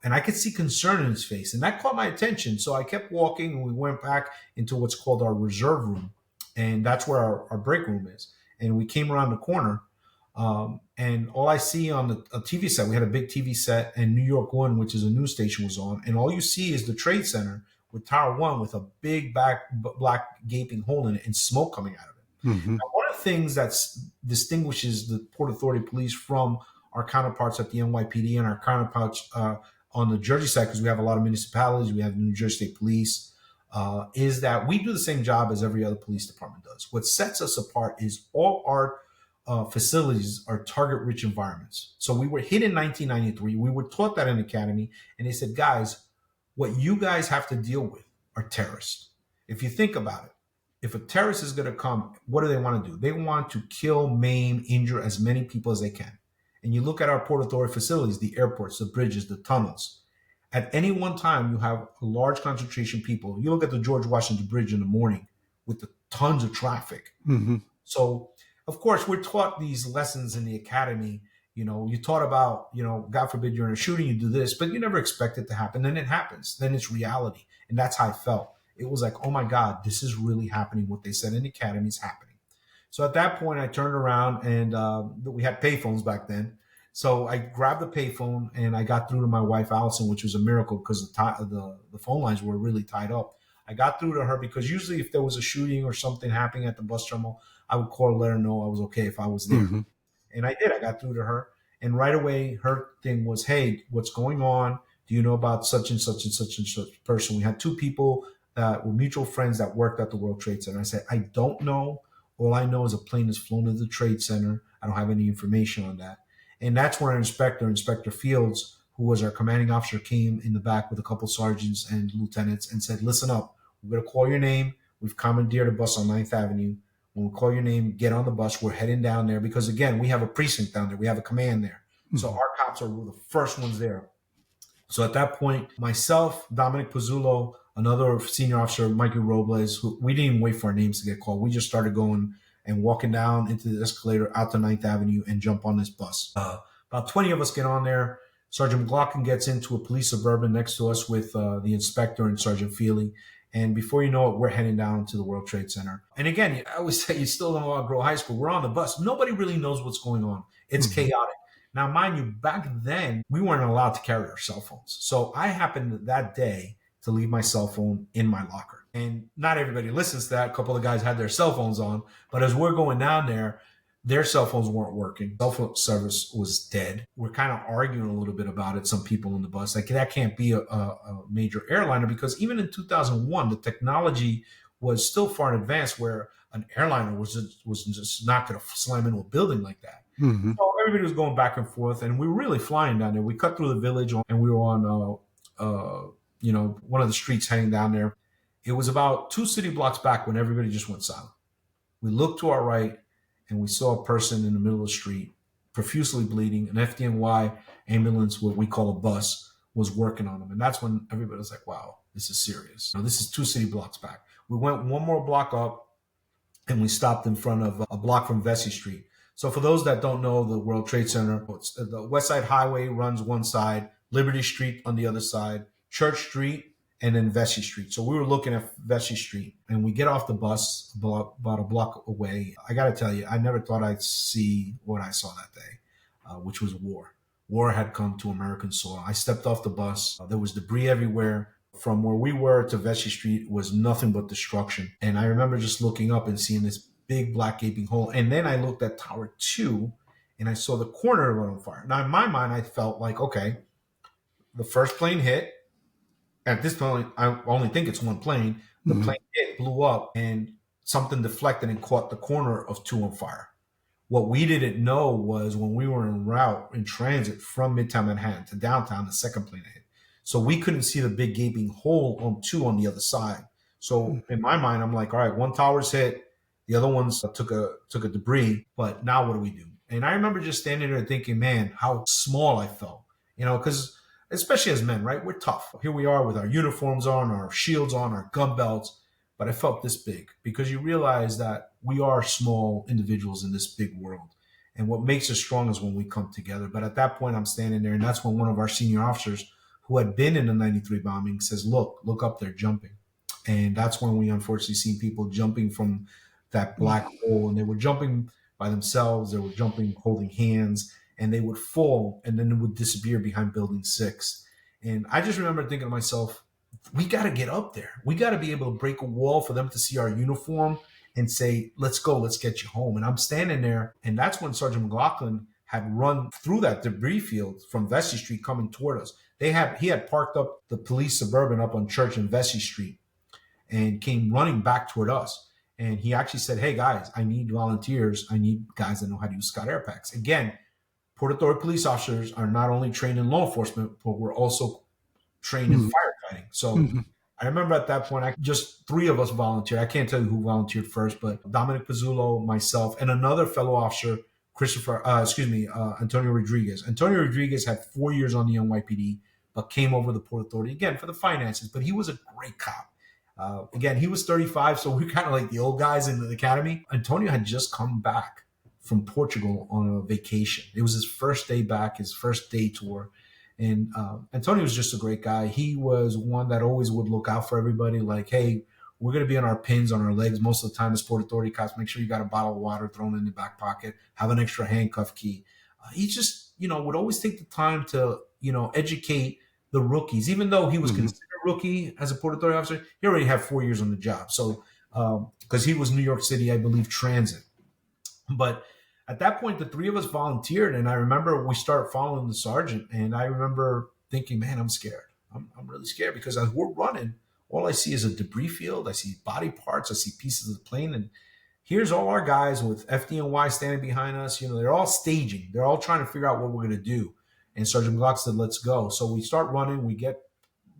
And I could see concern in his face, and that caught my attention. So I kept walking, and we went back into what's called our reserve room, and that's where our break room is. And we came around the corner, and all I see on a TV set, we had a big TV set, and New York One, which is a news station, was on. And all you see is the Trade Center with Tower One with a big black gaping hole in it and smoke coming out of it. Mm-hmm. Now, one of the things that distinguishes the Port Authority Police from our counterparts at the NYPD and our counterparts on the Jersey side, because we have a lot of municipalities, we have New Jersey State Police, is that we do the same job as every other police department does. What sets us apart is all our facilities are target-rich environments. So we were hit in 1993. We were taught that in academy, and they said, guys, what you guys have to deal with are terrorists. If you think about it, if a terrorist is going to come, what do they want to do? They want to kill, maim, injure as many people as they can. And you look at our Port Authority facilities, the airports, the bridges, the tunnels. At any one time, you have a large concentration of people. You look at the George Washington Bridge in the morning with the tons of traffic. Mm-hmm. So, of course, we're taught these lessons in the academy. You taught about, God forbid you're in a shooting, you do this, but you never expect it to happen. Then it happens. Then it's reality. And that's how I felt. It was like, oh my God, this is really happening. What they said in the academy is happening. So at that point, I turned around, and we had payphones back then. So I grabbed the payphone and I got through to my wife, Allison, which was a miracle, because the phone lines were really tied up. I got through to her because usually if there was a shooting or something happening at the bus terminal, I would call her, let her know I was okay if I was there. Mm-hmm. And I did. I got through to her. And right away, her thing was, hey, what's going on? Do you know about such and such and such and such person? We had two people that were mutual friends that worked at the World Trade Center. I said, I don't know. All I know is a plane has flown to the Trade Center. I don't have any information on that. And that's where Inspector Fields, who was our commanding officer, came in the back with a couple sergeants and lieutenants and said, listen up. We're going to call your name. We've commandeered a bus on 9th Avenue. When we call your name, get on the bus. We're heading down there because, again, we have a precinct down there. We have a command there. So our cops are the first ones there. So at that point, myself, Dominic Pizzulo, another senior officer, Mikey Robles, who we didn't even wait for our names to get called. We just started going and walking down into the escalator out to 9th Avenue and jump on this bus. About 20 of us get on there. Sergeant McLaughlin gets into a police Suburban next to us with the inspector and Sergeant Feely. And before you know it, we're heading down to the World Trade Center. And again, I always say you still don't know about Grove High School. We're on the bus. Nobody really knows what's going on. It's chaotic. Now, mind you, back then, we weren't allowed to carry our cell phones. So I happened that day to leave my cell phone in my locker. And not everybody listens to that. A couple of guys had their cell phones on. But as we're going down there, their cell phones weren't working. Cell phone service was dead. We're kind of arguing a little bit about it, some people on the bus. Like, that can't be a major airliner, because even in 2001, the technology was still far in advance where an airliner was just not going to slam into a building like that. So everybody was going back and forth, and we were really flying down there. We cut through the village, and we were on, one of the streets heading down there. It was about 2 city blocks back when everybody just went silent. We looked to our right, and we saw a person in the middle of the street, profusely bleeding. An FDNY ambulance, what we call a bus, was working on him. And that's when everybody was like, wow, this is serious. Now, this is 2 city blocks back. We went one more block up, and we stopped in front of a block from Vesey Street. So for those that don't know the World Trade Center, the West Side Highway runs one side, Liberty Street on the other side, Church Street, and then Vesey Street. So we were looking at Vesey Street, and we get off the bus about a block away. I got to tell you, I never thought I'd see what I saw that day, which was war. War had come to American soil. I stepped off the bus. There was debris everywhere. From where we were to Vesey Street was nothing but destruction. And I remember just looking up and seeing this big black gaping hole. And then I looked at Tower 2, and I saw the corner of it on fire. Now, in my mind, I felt like, okay, the first plane hit. At this point, I only think it's one plane. The plane hit, blew up, and something deflected and caught the corner of 2 on fire. What we didn't know was when we were en route, in transit from Midtown Manhattan to downtown, the second plane hit. So we couldn't see the big gaping hole on 2 on the other side. So in my mind, I'm like, all right, one tower's hit, the other ones took a debris, but now what do we do? And I remember just standing there thinking, man, how small I felt, because especially as men, right? We're tough. Here we are with our uniforms on, our shields on, our gun belts, but I felt this big because you realize that we are small individuals in this big world. And what makes us strong is when we come together. But at that point, I'm standing there, and that's when one of our senior officers who had been in the 93 bombing says, look up, they're jumping. And that's when we unfortunately see people jumping from that black hole, and they were jumping by themselves. They were jumping holding hands, and they would fall, and then it would disappear behind Building 6. And I just remember thinking to myself, we got to get up there. We got to be able to break a wall for them to see our uniform and say, let's go, let's get you home. And I'm standing there, and that's when Sergeant McLaughlin had run through that debris field from Vesey Street coming toward us. He had parked up the police Suburban up on Church and Vesey Street and came running back toward us. And he actually said, hey, guys, I need volunteers. I need guys that know how to use Scott air packs. Again, Port Authority police officers are not only trained in law enforcement, but we're also trained in firefighting. So I remember at that point, just 3 of us volunteered. I can't tell you who volunteered first, but Dominic Pizzulo, myself, and another fellow officer, Antonio Rodriguez. Antonio Rodriguez had 4 years on the NYPD, but came over the Port Authority, again, for the finances. But he was a great cop. Again, he was 35, so we're kind of like the old guys in the academy. Antonio had just come back from Portugal on a vacation. It was his first day back, his first day tour. And Antonio was just a great guy. He was one that always would look out for everybody, like, hey, we're going to be on our pins on our legs. Most of the time as Port Authority cops, make sure you got a bottle of water thrown in the back pocket, have an extra handcuff key. He just, would always take the time to, educate the rookies. Even though he was considered rookie as a Port Authority officer, he already had 4 years on the job. So, because he was New York City, I believe, transit. But at that point, the 3 of us volunteered, and I remember we started following the sergeant, and I remember thinking, man, I'm scared. I'm really scared because as we're running, all I see is a debris field. I see body parts. I see pieces of the plane, and here's all our guys with FDNY standing behind us. They're all staging. They're all trying to figure out what we're going to do. And Sergeant Glock said, let's go. So we start running. We get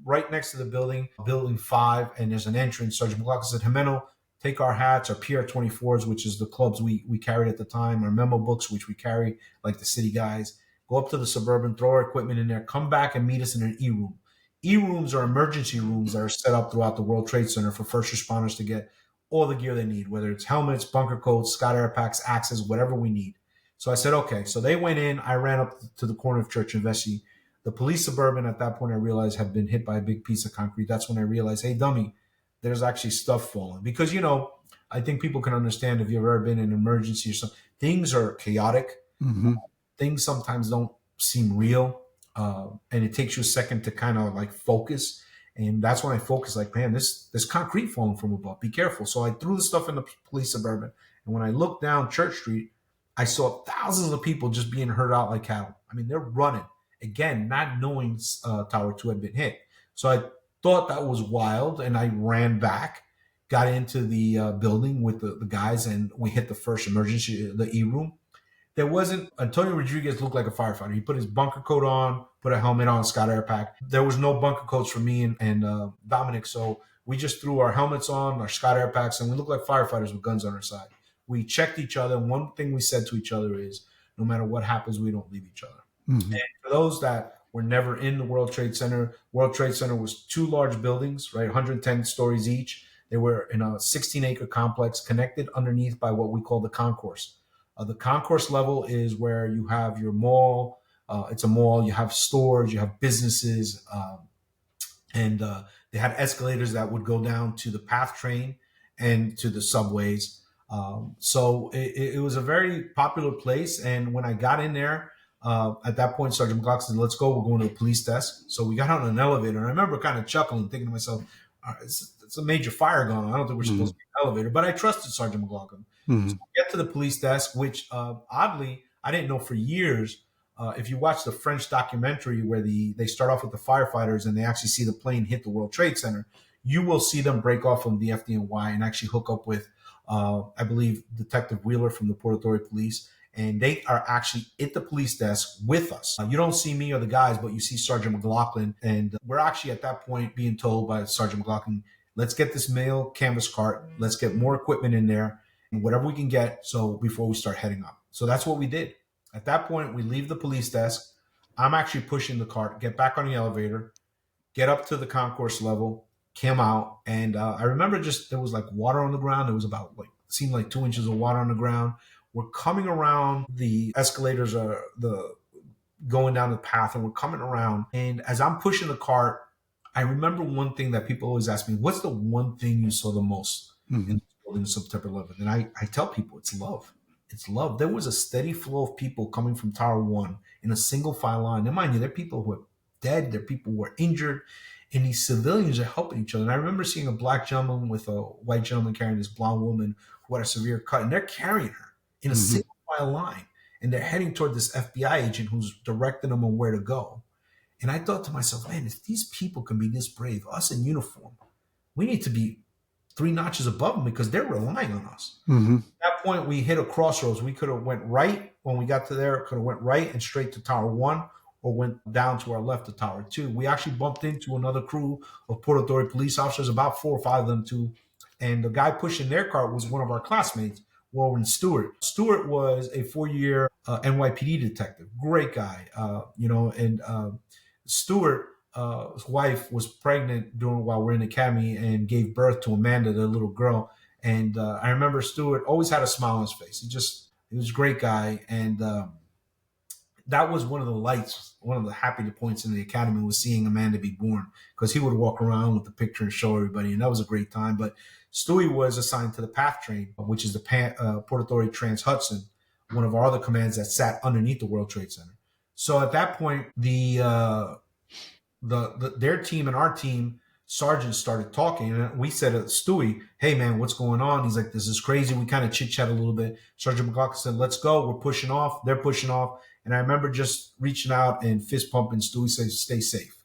right next to the building 5, and there's an entrance. Sergeant McLaughlin said, Jimeno, take our hats, our PR24s, which is the clubs we carried at the time, our memo books, which we carry like the city guys, go up to the Suburban, throw our equipment in there, come back and meet us in an E-room. E-rooms are emergency rooms that are set up throughout the World Trade Center for first responders to get all the gear they need, whether it's helmets, bunker coats, Scott air packs, axes, whatever we need. So I said, okay. So they went in. I ran up to the corner of Church and Vesey. The police Suburban at that point I realized had been hit by a big piece of concrete. That's when I realized, hey, dummy, there's actually stuff falling. Because, I think people can understand if you've ever been in an emergency or something. Things are chaotic. Mm-hmm. Things sometimes don't seem real. And it takes you a second to kind of like focus. And that's when I focused, like, man, there's concrete falling from above. Be careful. So I threw the stuff in the police Suburban. And when I looked down Church Street, I saw thousands of people just being herd out like cattle. I mean, they're running. Again, not knowing Tower 2 had been hit. So I thought that was wild, and I ran back, got into the building with the guys, and we hit the first emergency, the E-room. There wasn't, Antonio Rodriguez looked like a firefighter. He put his bunker coat on, put a helmet on, Scott air pack. There was no bunker coats for me and Dominic, so we just threw our helmets on, our Scott air packs, and we looked like firefighters with guns on our side. We checked each other, and one thing we said to each other is, no matter what happens, we don't leave each other. Mm-hmm. And for those that were never in the World Trade Center was two large buildings, right, 110 stories each. They were in a 16-acre complex connected underneath by what we call the concourse. The concourse level is where you have your mall. It's a mall. You have stores. You have businesses. And they had escalators that would go down to the PATH train and to the subways. So it was a very popular place. And when I got in there, at that point, Sergeant McLaughlin said, let's go. We're going to the police desk. So we got on an elevator. And I remember kind of chuckling, thinking to myself, it's a major fire going on. I don't think we're supposed to be in an elevator. But I trusted Sergeant McLaughlin. Mm-hmm. So we get to the police desk, which oddly, I didn't know for years. If you watch the French documentary where they start off with the firefighters and they actually see the plane hit the World Trade Center, you will see them break off from the FDNY and actually hook up with, I believe, Detective Wheeler from the Port Authority Police. And they are actually at the police desk with us. You don't see me or the guys, but you see Sergeant McLaughlin. And we're actually at that point being told by Sergeant McLaughlin, let's get this mail canvas cart. Let's get more equipment in there and whatever we can get. So before we start heading up. So that's what we did. At that point, we leave the police desk. I'm actually pushing the cart, get back on the elevator, get up to the concourse level, came out. And I remember there was like water on the ground. There was about seemed like 2 inches of water on the ground. We're coming around the escalators, going down the path, and we're coming around. And as I'm pushing the cart, I remember one thing that people always ask me, what's the one thing you saw the most in the building September 11th? And I tell people it's love. It's love. There was a steady flow of people coming from Tower 1 in a single file line. And mind you, there are people who are dead. There are people who are injured. And these civilians are helping each other. And I remember seeing a black gentleman with a white gentleman carrying this blonde woman who had a severe cut. And they're carrying her in a single file line, and they're heading toward this FBI agent who's directing them on where to go. And I thought to myself, man, if these people can be this brave, us in uniform, we need to be 3 notches above them because they're relying on us. Mm-hmm. At that point, we hit a crossroads. We could have went right when we got to there, could have went right and straight to Tower 1 or went down to our left to Tower 2. We actually bumped into another crew of Port Authority police officers, about 4 or 5 of them too. And the guy pushing their cart was one of our classmates, Warren Stewart. Stewart was a 4-year NYPD detective. Great guy, and Stewart's wife was pregnant while we're in the academy and gave birth to Amanda, the little girl. And I remember Stewart always had a smile on his face. He was a great guy. And that was one of the lights, one of the happy points in the academy was seeing Amanda be born, because he would walk around with the picture and show everybody. And that was a great time. But Stewie was assigned to the PATH train, which is the Port Authority Trans-Hudson, one of our other commands that sat underneath the World Trade Center. So at that point, their team and our team sergeants started talking, and we said to Stewie, hey man, what's going on? He's like, this is crazy. We kind of chit-chat a little bit. Sergeant McLaughlin said, let's go. We're pushing off. They're pushing off. And I remember just reaching out and fist pumping. Stewie said, stay safe.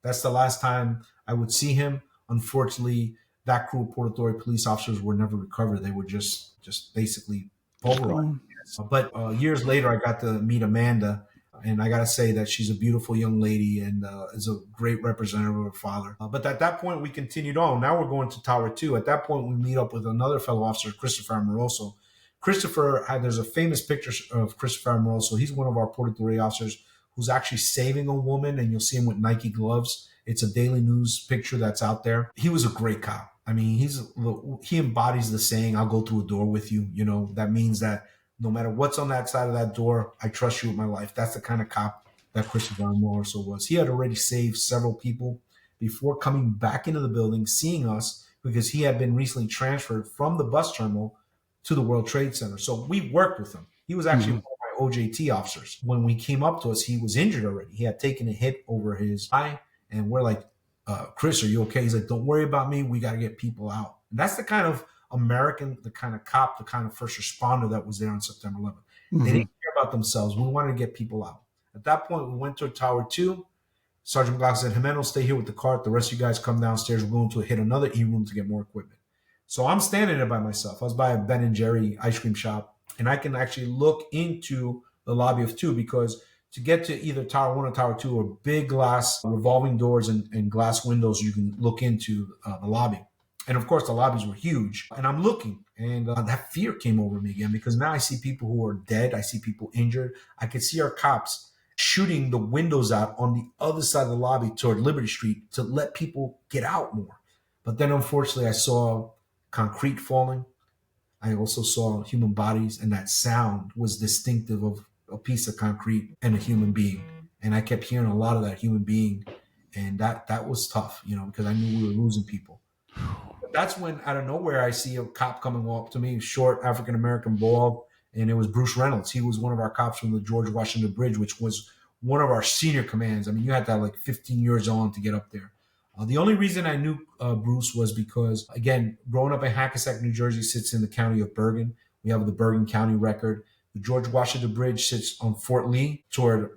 That's the last time I would see him. Unfortunately, that crew of Port Authority police officers were never recovered. They were just basically pulverized. But years later, I got to meet Amanda. And I got to say that she's a beautiful young lady and is a great representative of her father. But at that point, we continued on. Now we're going to Tower 2. At that point, we meet up with another fellow officer, Christopher Amoroso. There's a famous picture of Christopher Amoroso. He's one of our Patriotism officers who's actually saving a woman, and you'll see him with Nike gloves. It's a Daily News picture that's out there. He was a great cop. I mean, he embodies the saying, "I'll go through a door with you." You know, that means that no matter what's on that side of that door, I trust you with my life. That's the kind of cop that Christopher Amoroso was. He had already saved several people before coming back into the building, seeing us, because he had been recently transferred from the bus terminal to the World Trade Center. So we worked with him. He was actually one of my OJT officers. When we came up to us, he was injured already. He had taken a hit over his eye, and we're like, Chris, are you okay? He's like, don't worry about me. We got to get people out. And that's the kind of American, the kind of cop, the kind of first responder that was there on September 11th. They didn't care about themselves. We wanted to get people out. At that point, we went to Tower 2. Sergeant Glock said, Jimeno, stay here with the cart. The rest of you guys come downstairs. We're going to hit another E-room to get more equipment. So I'm standing there by myself. I was by a Ben and Jerry ice cream shop, and I can actually look into the lobby of 2, because to get to either Tower 1 or Tower 2 are big glass revolving doors and glass windows you can look into the lobby. And of course, the lobbies were huge. And I'm looking, and that fear came over me again, because now I see people who are dead. I see people injured. I could see our cops shooting the windows out on the other side of the lobby toward Liberty Street to let people get out more. But then, unfortunately, I saw concrete falling. I also saw human bodies, and that sound was distinctive of a piece of concrete and a human being. And I kept hearing a lot of that human being, and that was tough, because I knew we were losing people. But that's when, out of nowhere, I see a cop coming up to me, short, African-American, bald, and it was Bruce Reynolds. He was one of our cops from the George Washington Bridge, which was one of our senior commands. I mean, you had to have like 15 years on to get up there. The only reason I knew Bruce was because, again, growing up in Hackensack, New Jersey, sits in the county of Bergen. We have the Bergen County record. The George Washington Bridge sits on Fort Lee toward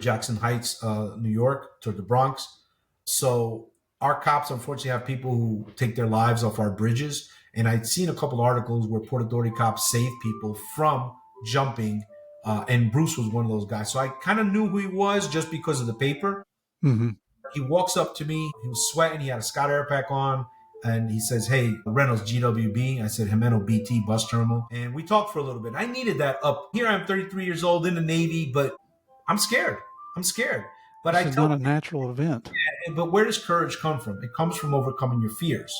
Jackson Heights, New York, toward the Bronx. So our cops, unfortunately, have people who take their lives off our bridges. And I'd seen a couple articles where Port Authority cops saved people from jumping, and Bruce was one of those guys. So I kind of knew who he was just because of the paper. Mm-hmm. He walks up to me. He was sweating. He had a Scott Air Pack on. And he says, hey, Reynolds, GWB. I said, Jimeno, BT, bus terminal. And we talked for a little bit. I needed that up. Here I am, 33 years old in the Navy, but I'm scared. But This is not a natural event. But where does courage come from? It comes from overcoming your fears.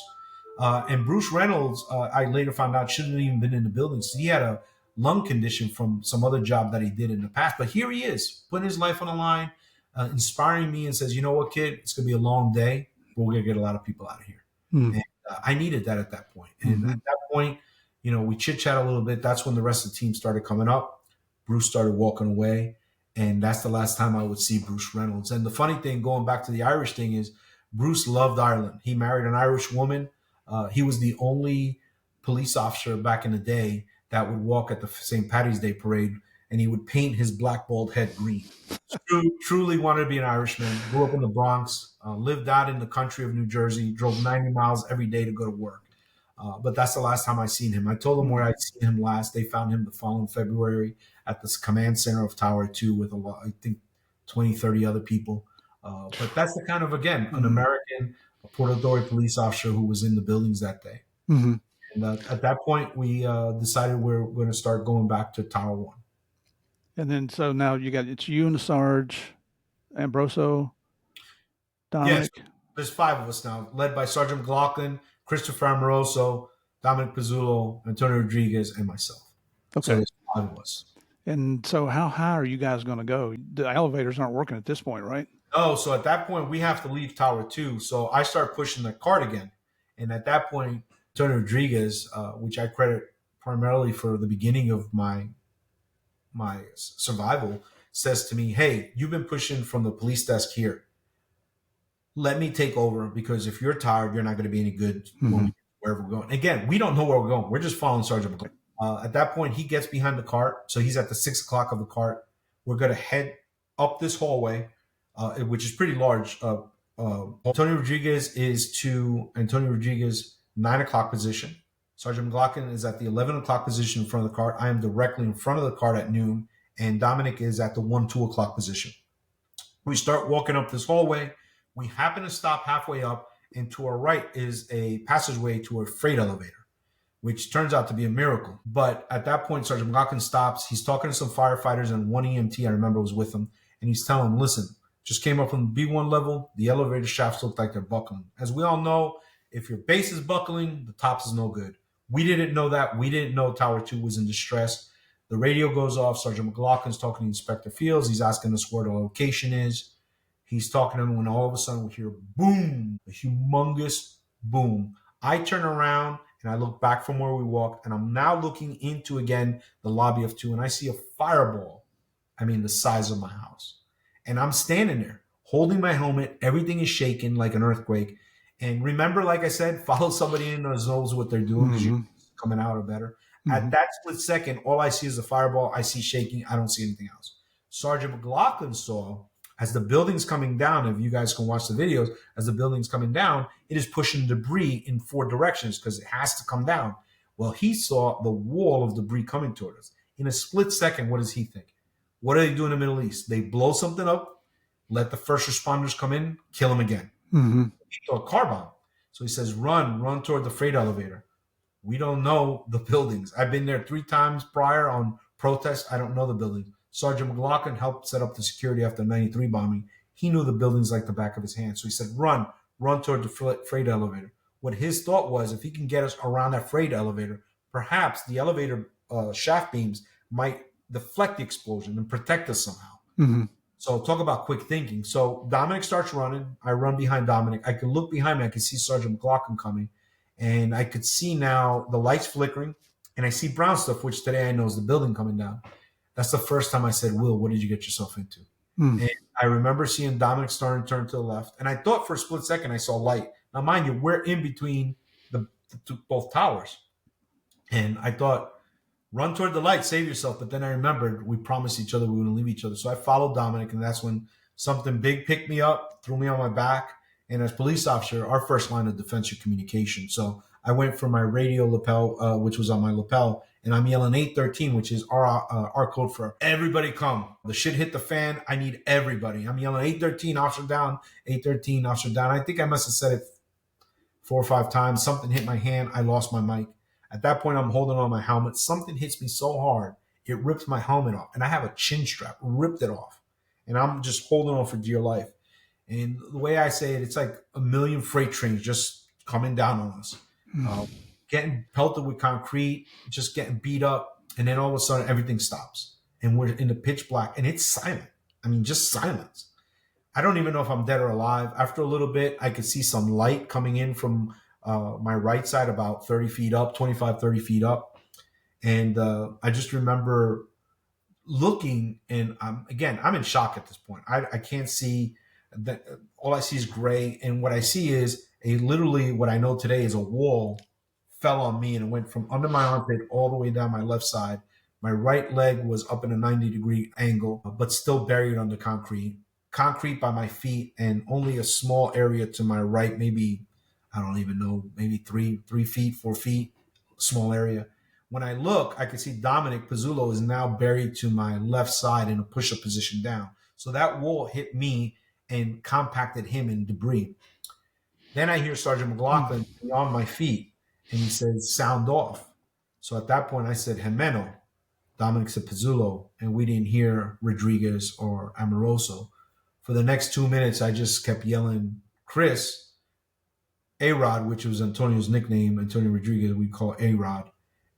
And Bruce Reynolds, I later found out, shouldn't have even been in the building. So he had a lung condition from some other job that he did in the past. But here he is, putting his life on the line, inspiring me, and says, you know what, kid, it's going to be a long day, but we're going to get a lot of people out of here. And I needed that at that point. And at that point, we chit-chat a little bit. That's when the rest of the team started coming up. Bruce started walking away. And that's the last time I would see Bruce Reynolds. And the funny thing, going back to the Irish thing, is Bruce loved Ireland. He married an Irish woman. He was the only police officer back in the day that would walk at the St. Paddy's Day parade, and he would paint his black bald head green. Truly wanted to be an Irishman. Grew up in the Bronx, lived out in the country of New Jersey, drove 90 miles every day to go to work. But that's the last time I seen him. I told them where I'd seen him last. They found him the following February at the command center of Tower 2 with I think 20, 30 other people. But that's the kind of, again, an American Port Authority police officer who was in the buildings that day. Mm-hmm. And at that point, we decided we're going to start going back to Tower 1. And then, so now it's you and the Sarge, Ambroso, Dominic. Yes, there's 5 of us now, led by Sergeant McLaughlin, Christopher Amoroso, Dominic Pizzulo, Antonio Rodriguez, and myself. Okay. So there's 5 of us. And so how high are you guys going to go? The elevators aren't working at this point, right? Oh, so at that point, we have to leave Tower 2. So I start pushing the cart again. And at that point, Antonio Rodriguez, which I credit primarily for the beginning of my survival, says to me, hey, you've been pushing from the police desk here. Let me take over, because if you're tired, you're not going to be any good wherever we're going. Again, we don't know where we're going. We're just following Sergeant McLean. At that point, he gets behind the cart. So he's at the 6 o'clock of the cart. We're going to head up this hallway, which is pretty large. Antonio Rodriguez 9 o'clock position. Sergeant McLaughlin is at the 11 o'clock position in front of the cart. I am directly in front of the cart at noon, and Dominic is at the 1, 2 o'clock position. We start walking up this hallway. We happen to stop halfway up, and to our right is a passageway to a freight elevator, which turns out to be a miracle. But at that point, Sergeant McLaughlin stops. He's talking to some firefighters, and one EMT, I remember, was with him. And he's telling them, listen, just came up from the B1 level. The elevator shafts look like they're buckling. As we all know, if your base is buckling, the tops is no good. We didn't know that. We didn't know Tower 2 was in distress. The radio goes off. Sergeant McLaughlin's talking to Inspector Fields. He's asking us where the location is. He's talking to him when all of a sudden we hear boom, a humongous boom. I turn around and I look back from where we walked, and I'm now looking into, again, the lobby of 2, and I see a fireball, the size of my house. And I'm standing there holding my helmet. Everything is shaking like an earthquake. And remember, like I said, follow somebody in that knows what they're doing because you're coming out or better. At that split second, all I see is a fireball. I see shaking. I don't see anything else. Sergeant McLaughlin saw, as the building's coming down, if you guys can watch the videos, as the building's coming down, it is pushing debris in 4 directions because it has to come down. Well, he saw the wall of debris coming toward us. In a split second, what does he think? What do they do in the Middle East? They blow something up, let the first responders come in, kill them again. He thought a car bomb. So he says, run toward the freight elevator. We don't know the buildings. I've been there 3 times prior on protest. I don't know the buildings. Sergeant McLaughlin helped set up the security after the 93 bombing. He knew the buildings like the back of his hand. So he said, run toward the freight elevator. What his thought was, if he can get us around that freight elevator, perhaps the elevator shaft beams might deflect the explosion and protect us somehow. So talk about quick thinking. So Dominic starts running. I run behind Dominic. I can look behind me. I can see Sergeant McLaughlin coming. And I could see now the lights flickering. And I see brown stuff, which today I know is the building coming down. That's the first time I said, Will, what did you get yourself into? And I remember seeing Dominic starting to turn to the left. And I thought for a split second I saw light. Now, mind you, we're in between both towers. And I thought, run toward the light, save yourself. But then I remembered we promised each other we wouldn't leave each other. So I followed Dominic, and that's when something big picked me up, threw me on my back. And as police officer, our first line of defense is communication. So I went for my radio lapel, which was on my lapel, and I'm yelling 813, which is our code for everybody come. The shit hit the fan. I need everybody. I'm yelling 813, officer down, 813, officer down. I think I must have said it 4 or 5 times. Something hit my hand. I lost my mic. At that point, I'm holding on my helmet. Something hits me so hard, it rips my helmet off. And I have a chin strap, ripped it off. And I'm just holding on for dear life. And the way I say it, it's like a million freight trains just coming down on us. Getting pelted with concrete, just getting beat up. And then all of a sudden, everything stops. And we're in the pitch black. And it's silent. Just silence. I don't even know if I'm dead or alive. After a little bit, I could see some light coming in from my right side about 30 feet up, 25, 30 feet up. And I just remember looking, and I'm in shock at this point. I can't see that. All I see is gray. And what I see is literally what I know today is a wall fell on me, and it went from under my armpit all the way down my left side. My right leg was up in a 90-degree angle, but still buried under concrete by my feet, and only a small area to my right, maybe, I don't even know, maybe 3 feet, 4 feet, small area. When I look, I can see Dominic Pizzullo is now buried to my left side in a push-up position down. So that wall hit me and compacted him in debris. Then I hear Sergeant McLaughlin on my feet, and he says, sound off. So at that point, I said, Jimeno. Dominic said, Pizzullo, and we didn't hear Rodriguez or Amoroso. For the next 2 minutes, I just kept yelling, Chris, A-Rod, which was Antonio's nickname, Antonio Rodriguez, we call A-Rod.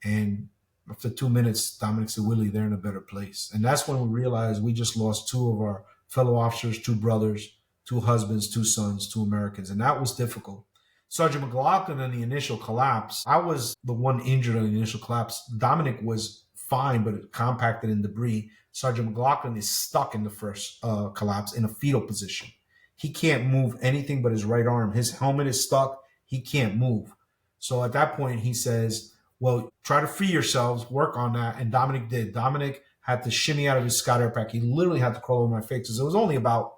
And after 2 minutes, Dominic said, Willie, they're in a better place. And that's when we realized we just lost 2 of our fellow officers, 2 brothers, 2 husbands, 2 sons, 2 Americans. And that was difficult. Sergeant McLaughlin in the initial collapse, I was the one injured in the initial collapse. Dominic was fine, but it compacted in debris. Sergeant McLaughlin is stuck in the first collapse in a fetal position. He can't move anything but his right arm. His helmet is stuck. He can't move. So at that point, he says, well, try to free yourselves, work on that. And Dominic did. Dominic had to shimmy out of his Scott Air pack. He literally had to crawl over my face because it was only about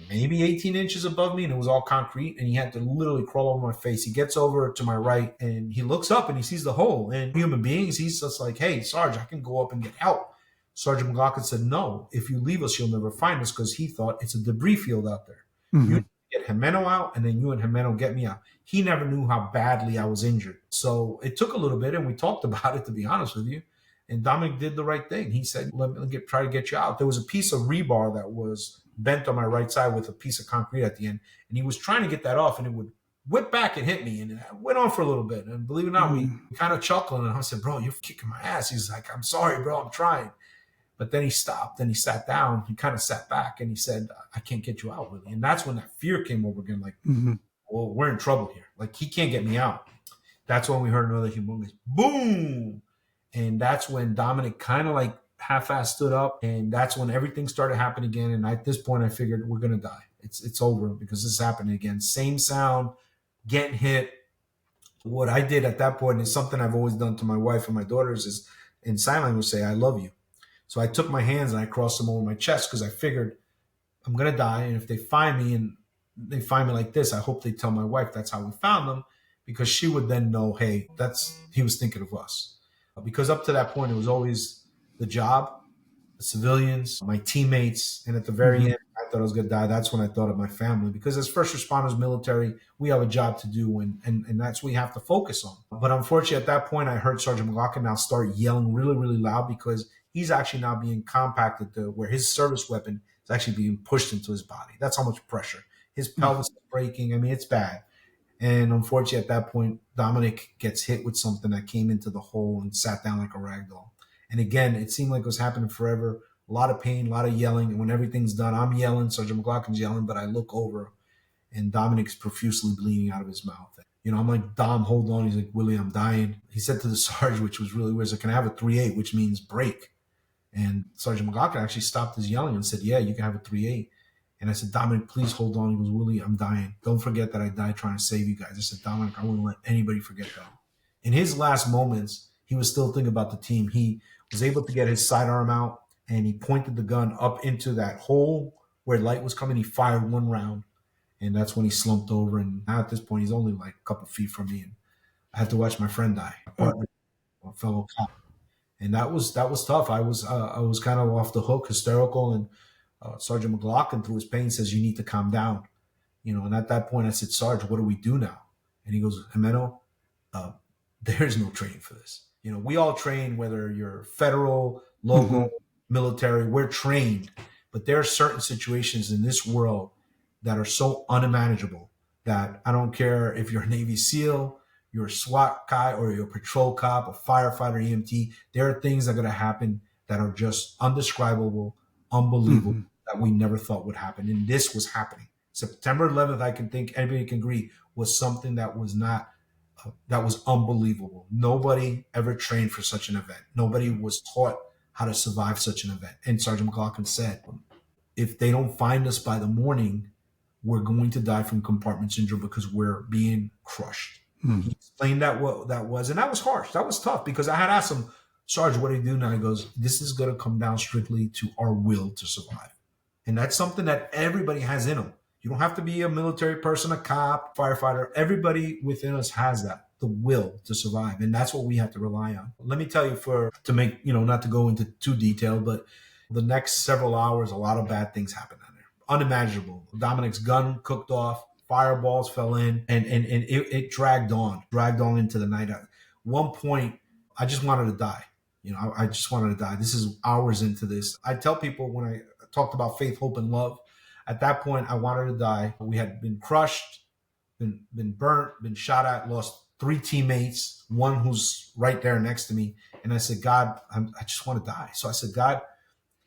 maybe 18 inches above me, and it was all concrete, and he had to literally crawl over my face. He gets over to my right, and he looks up, and he sees the hole. And human beings, he's just like, hey, Sarge, I can go up and get help. Sergeant McLaughlin said, no, if you leave us, you'll never find us, because he thought it's a debris field out there. Mm-hmm. You get Jimeno out, and then you and Jimeno get me out. He never knew how badly I was injured. So it took a little bit, and we talked about it, to be honest with you. And Dominic did the right thing. He said, let me try to get you out. There was a piece of rebar that was bent on my right side with a piece of concrete at the end. And he was trying to get that off, and it would whip back and hit me. And it went on for a little bit. And believe it or not, we kind of chuckled. And I said, bro, you're kicking my ass. He's like, I'm sorry, bro, I'm trying. But then he stopped and he sat down. He kind of sat back and he said, I can't get you out, Willie. And that's when that fear came over again. Like, well, we're in trouble here. Like, he can't get me out. That's when we heard another humongous boom. And that's when Dominic kind of like half-assed stood up. And that's when everything started happening again. And at this point, I figured we're going to die. It's over, because this is happening again. Same sound, getting hit. What I did at that point is something I've always done to my wife and my daughters, is in sign language say, I love you. So I took my hands and I crossed them over my chest, because I figured I'm going to die. And if they find me and they find me like this, I hope they tell my wife that's how we found them, because she would then know, hey, he was thinking of us. Because up to that point, it was always the job, the civilians, my teammates. And at the very end, I thought I was going to die. That's when I thought of my family, because as first responders, military, we have a job to do, and that's what we have to focus on. But unfortunately, at that point, I heard Sergeant McLaughlin now start yelling really, really loud, because he's actually now being compacted to where his service weapon is actually being pushed into his body. That's how much pressure. His pelvis is breaking. I mean, it's bad. And unfortunately, at that point, Dominic gets hit with something that came into the hole and sat down like a rag doll. And again, it seemed like it was happening forever. A lot of pain, a lot of yelling. And when everything's done, I'm yelling, Sergeant McLaughlin's yelling, but I look over and Dominic's profusely bleeding out of his mouth. You know, I'm like, Dom, hold on. He's like, Willie, I'm dying. He said to the sergeant, which was really weird, he's like, can I have a 3-8, which means break? And Sergeant McLaughlin actually stopped his yelling and said, yeah, you can have a 3-8. And I said, Dominic, please hold on. He goes, Willie, I'm dying. Don't forget that I died trying to save you guys. I said, Dominic, I won't let anybody forget that. In his last moments, he was still thinking about the team. He was able to get his sidearm out, and he pointed the gun up into that hole where light was coming. He fired one round, and that's when he slumped over. And now at this point, he's only like a couple feet from me. And I had to watch my friend die, a partner, a fellow cop. And that was tough. I was kind of off the hook, hysterical, and Sergeant McLaughlin, through his pain, says, you need to calm down. You know, and at that point I said, Sarge, what do we do now? And he goes, Jimeno, there's no training for this. You know, we all train, whether you're federal, local, military, we're trained. But there are certain situations in this world that are so unimaginable that I don't care if you're a Navy SEAL, you're a SWAT guy, or you're a patrol cop, a firefighter, EMT. There are things that are going to happen that are just undescribable, unbelievable, that we never thought would happen. And this was happening. September 11th, I can think anybody can agree, was something that was not, that was unbelievable. Nobody ever trained for such an event. Nobody was taught how to survive such an event. And Sergeant McLaughlin said, if they don't find us by the morning, we're going to die from compartment syndrome, because we're being crushed. He explained that what that was, and that was harsh. That was tough, because I had asked him, Sarge, what do you do now? He goes, this is going to come down strictly to our will to survive. And that's something that everybody has in them. You don't have to be a military person, a cop, firefighter. Everybody within us has that, the will to survive. And that's what we have to rely on. Let me tell you, to make, you know, not to go into too detailed, but the next several hours, a lot of bad things happened down there. Unimaginable. Dominic's gun cooked off, fireballs fell in, and it dragged on into the night. At one point, I just wanted to die. You know, I just wanted to die. This is hours into this. I tell people, when I talked about faith, hope, and love, at that point, I wanted to die. We had been crushed, been burnt, been shot at, lost 3 teammates, one who's right there next to me. And I said, God, I just want to die. So I said, God,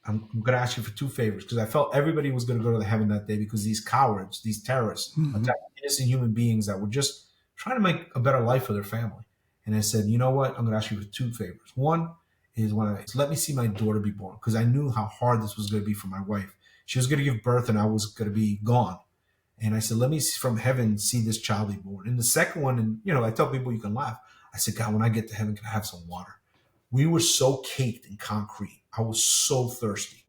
I'm going to ask you for 2 favors, because I felt everybody was going to go to heaven that day, because these cowards, these terrorists, attacked innocent human beings that were just trying to make a better life for their family. And I said, you know what? I'm going to ask you for 2 favors. One is let me see my daughter be born, because I knew how hard this was going to be for my wife. She was going to give birth and I was going to be gone. And I said, let me from heaven see this child be born. And the second one, and you know, I tell people, you can laugh. I said, God, when I get to heaven, can I have some water? We were so caked in concrete. I was so thirsty.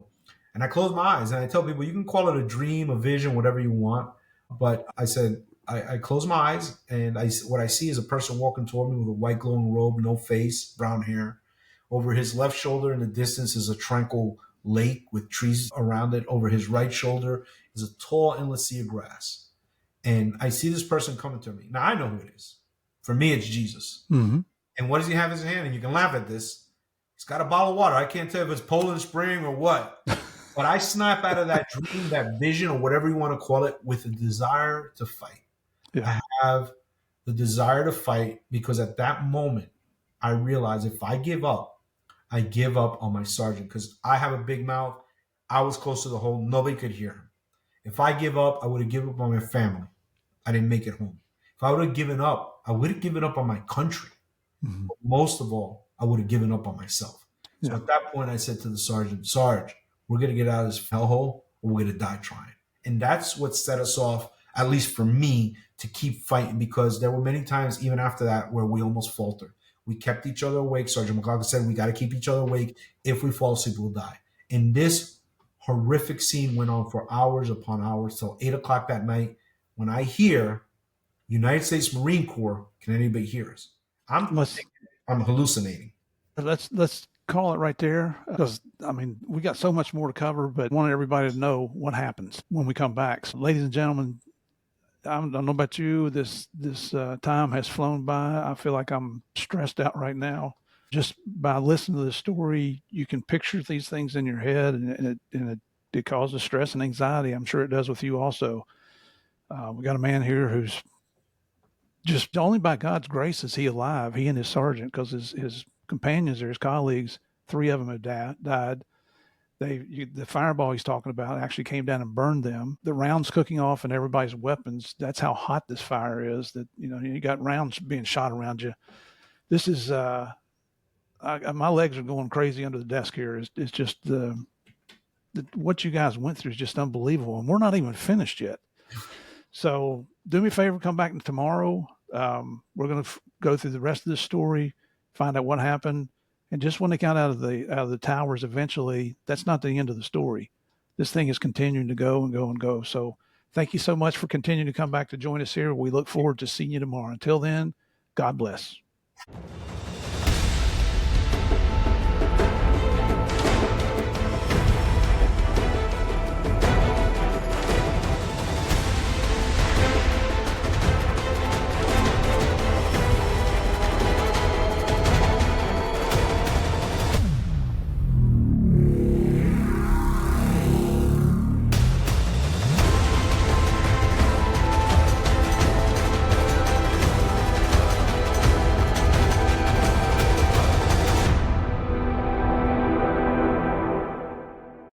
And I closed my eyes and I tell people, you can call it a dream, a vision, whatever you want. But I said, I close my eyes, and what I see is a person walking toward me with a white glowing robe, no face, brown hair, Over his left shoulder in the distance is a tranquil lake with trees around it. Over his right shoulder is a tall endless sea of grass. And I see this person coming to me. Now I know who it is. For me, it's Jesus. Mm-hmm. And what does he have in his hand? And you can laugh at this. He's got a bottle of water. I can't tell if it's Poland Spring or what. But I snap out of that dream, that vision, or whatever you want to call it, with a desire to fight. Yeah. I have the desire to fight because at that moment, I realize if I give up, I give up on my sergeant because I have a big mouth. I was close to the hole. Nobody could hear him. If I give up, I would have given up on my family. I didn't make it home. If I would have given up, I would have given up on my country. Mm-hmm. But most of all, I would have given up on myself. So at that point, I said to the sergeant, Sarge, we're going to get out of this hellhole or we're going to die trying. And that's what set us off, at least for me, to keep fighting, because there were many times even after that where we almost faltered. We kept each other awake. Sergeant McLaughlin said, we got to keep each other awake. If we fall asleep, we'll die. And this horrific scene went on for hours upon hours till 8 o'clock that night. When I hear United States Marine Corps, can anybody hear us? I'm hallucinating. Let's call it right there, because I mean we got so much more to cover, but I want everybody to know what happens when we come back. So, ladies and gentlemen, I don't know about you. This time has flown by. I feel like I'm stressed out right now. Just by listening to the story, you can picture these things in your head, and it causes stress and anxiety. I'm sure it does with you also. We got a man here who's just only by God's grace is he alive. He and his sergeant, because his companions or his colleagues, 3 of them have died. The fireball he's talking about actually came down and burned them. The rounds cooking off and everybody's weapons. That's how hot this fire is. That you got rounds being shot around you. This is my legs are going crazy under the desk here. It's just what you guys went through is just unbelievable, and we're not even finished yet. So do me a favor, come back tomorrow. We're going to go through the rest of this story, find out what happened. And just when they got out of the towers eventually, that's not the end of the story. This thing is continuing to go and go and go. So thank you so much for continuing to come back to join us here. We look forward to seeing you tomorrow. Until then, God bless.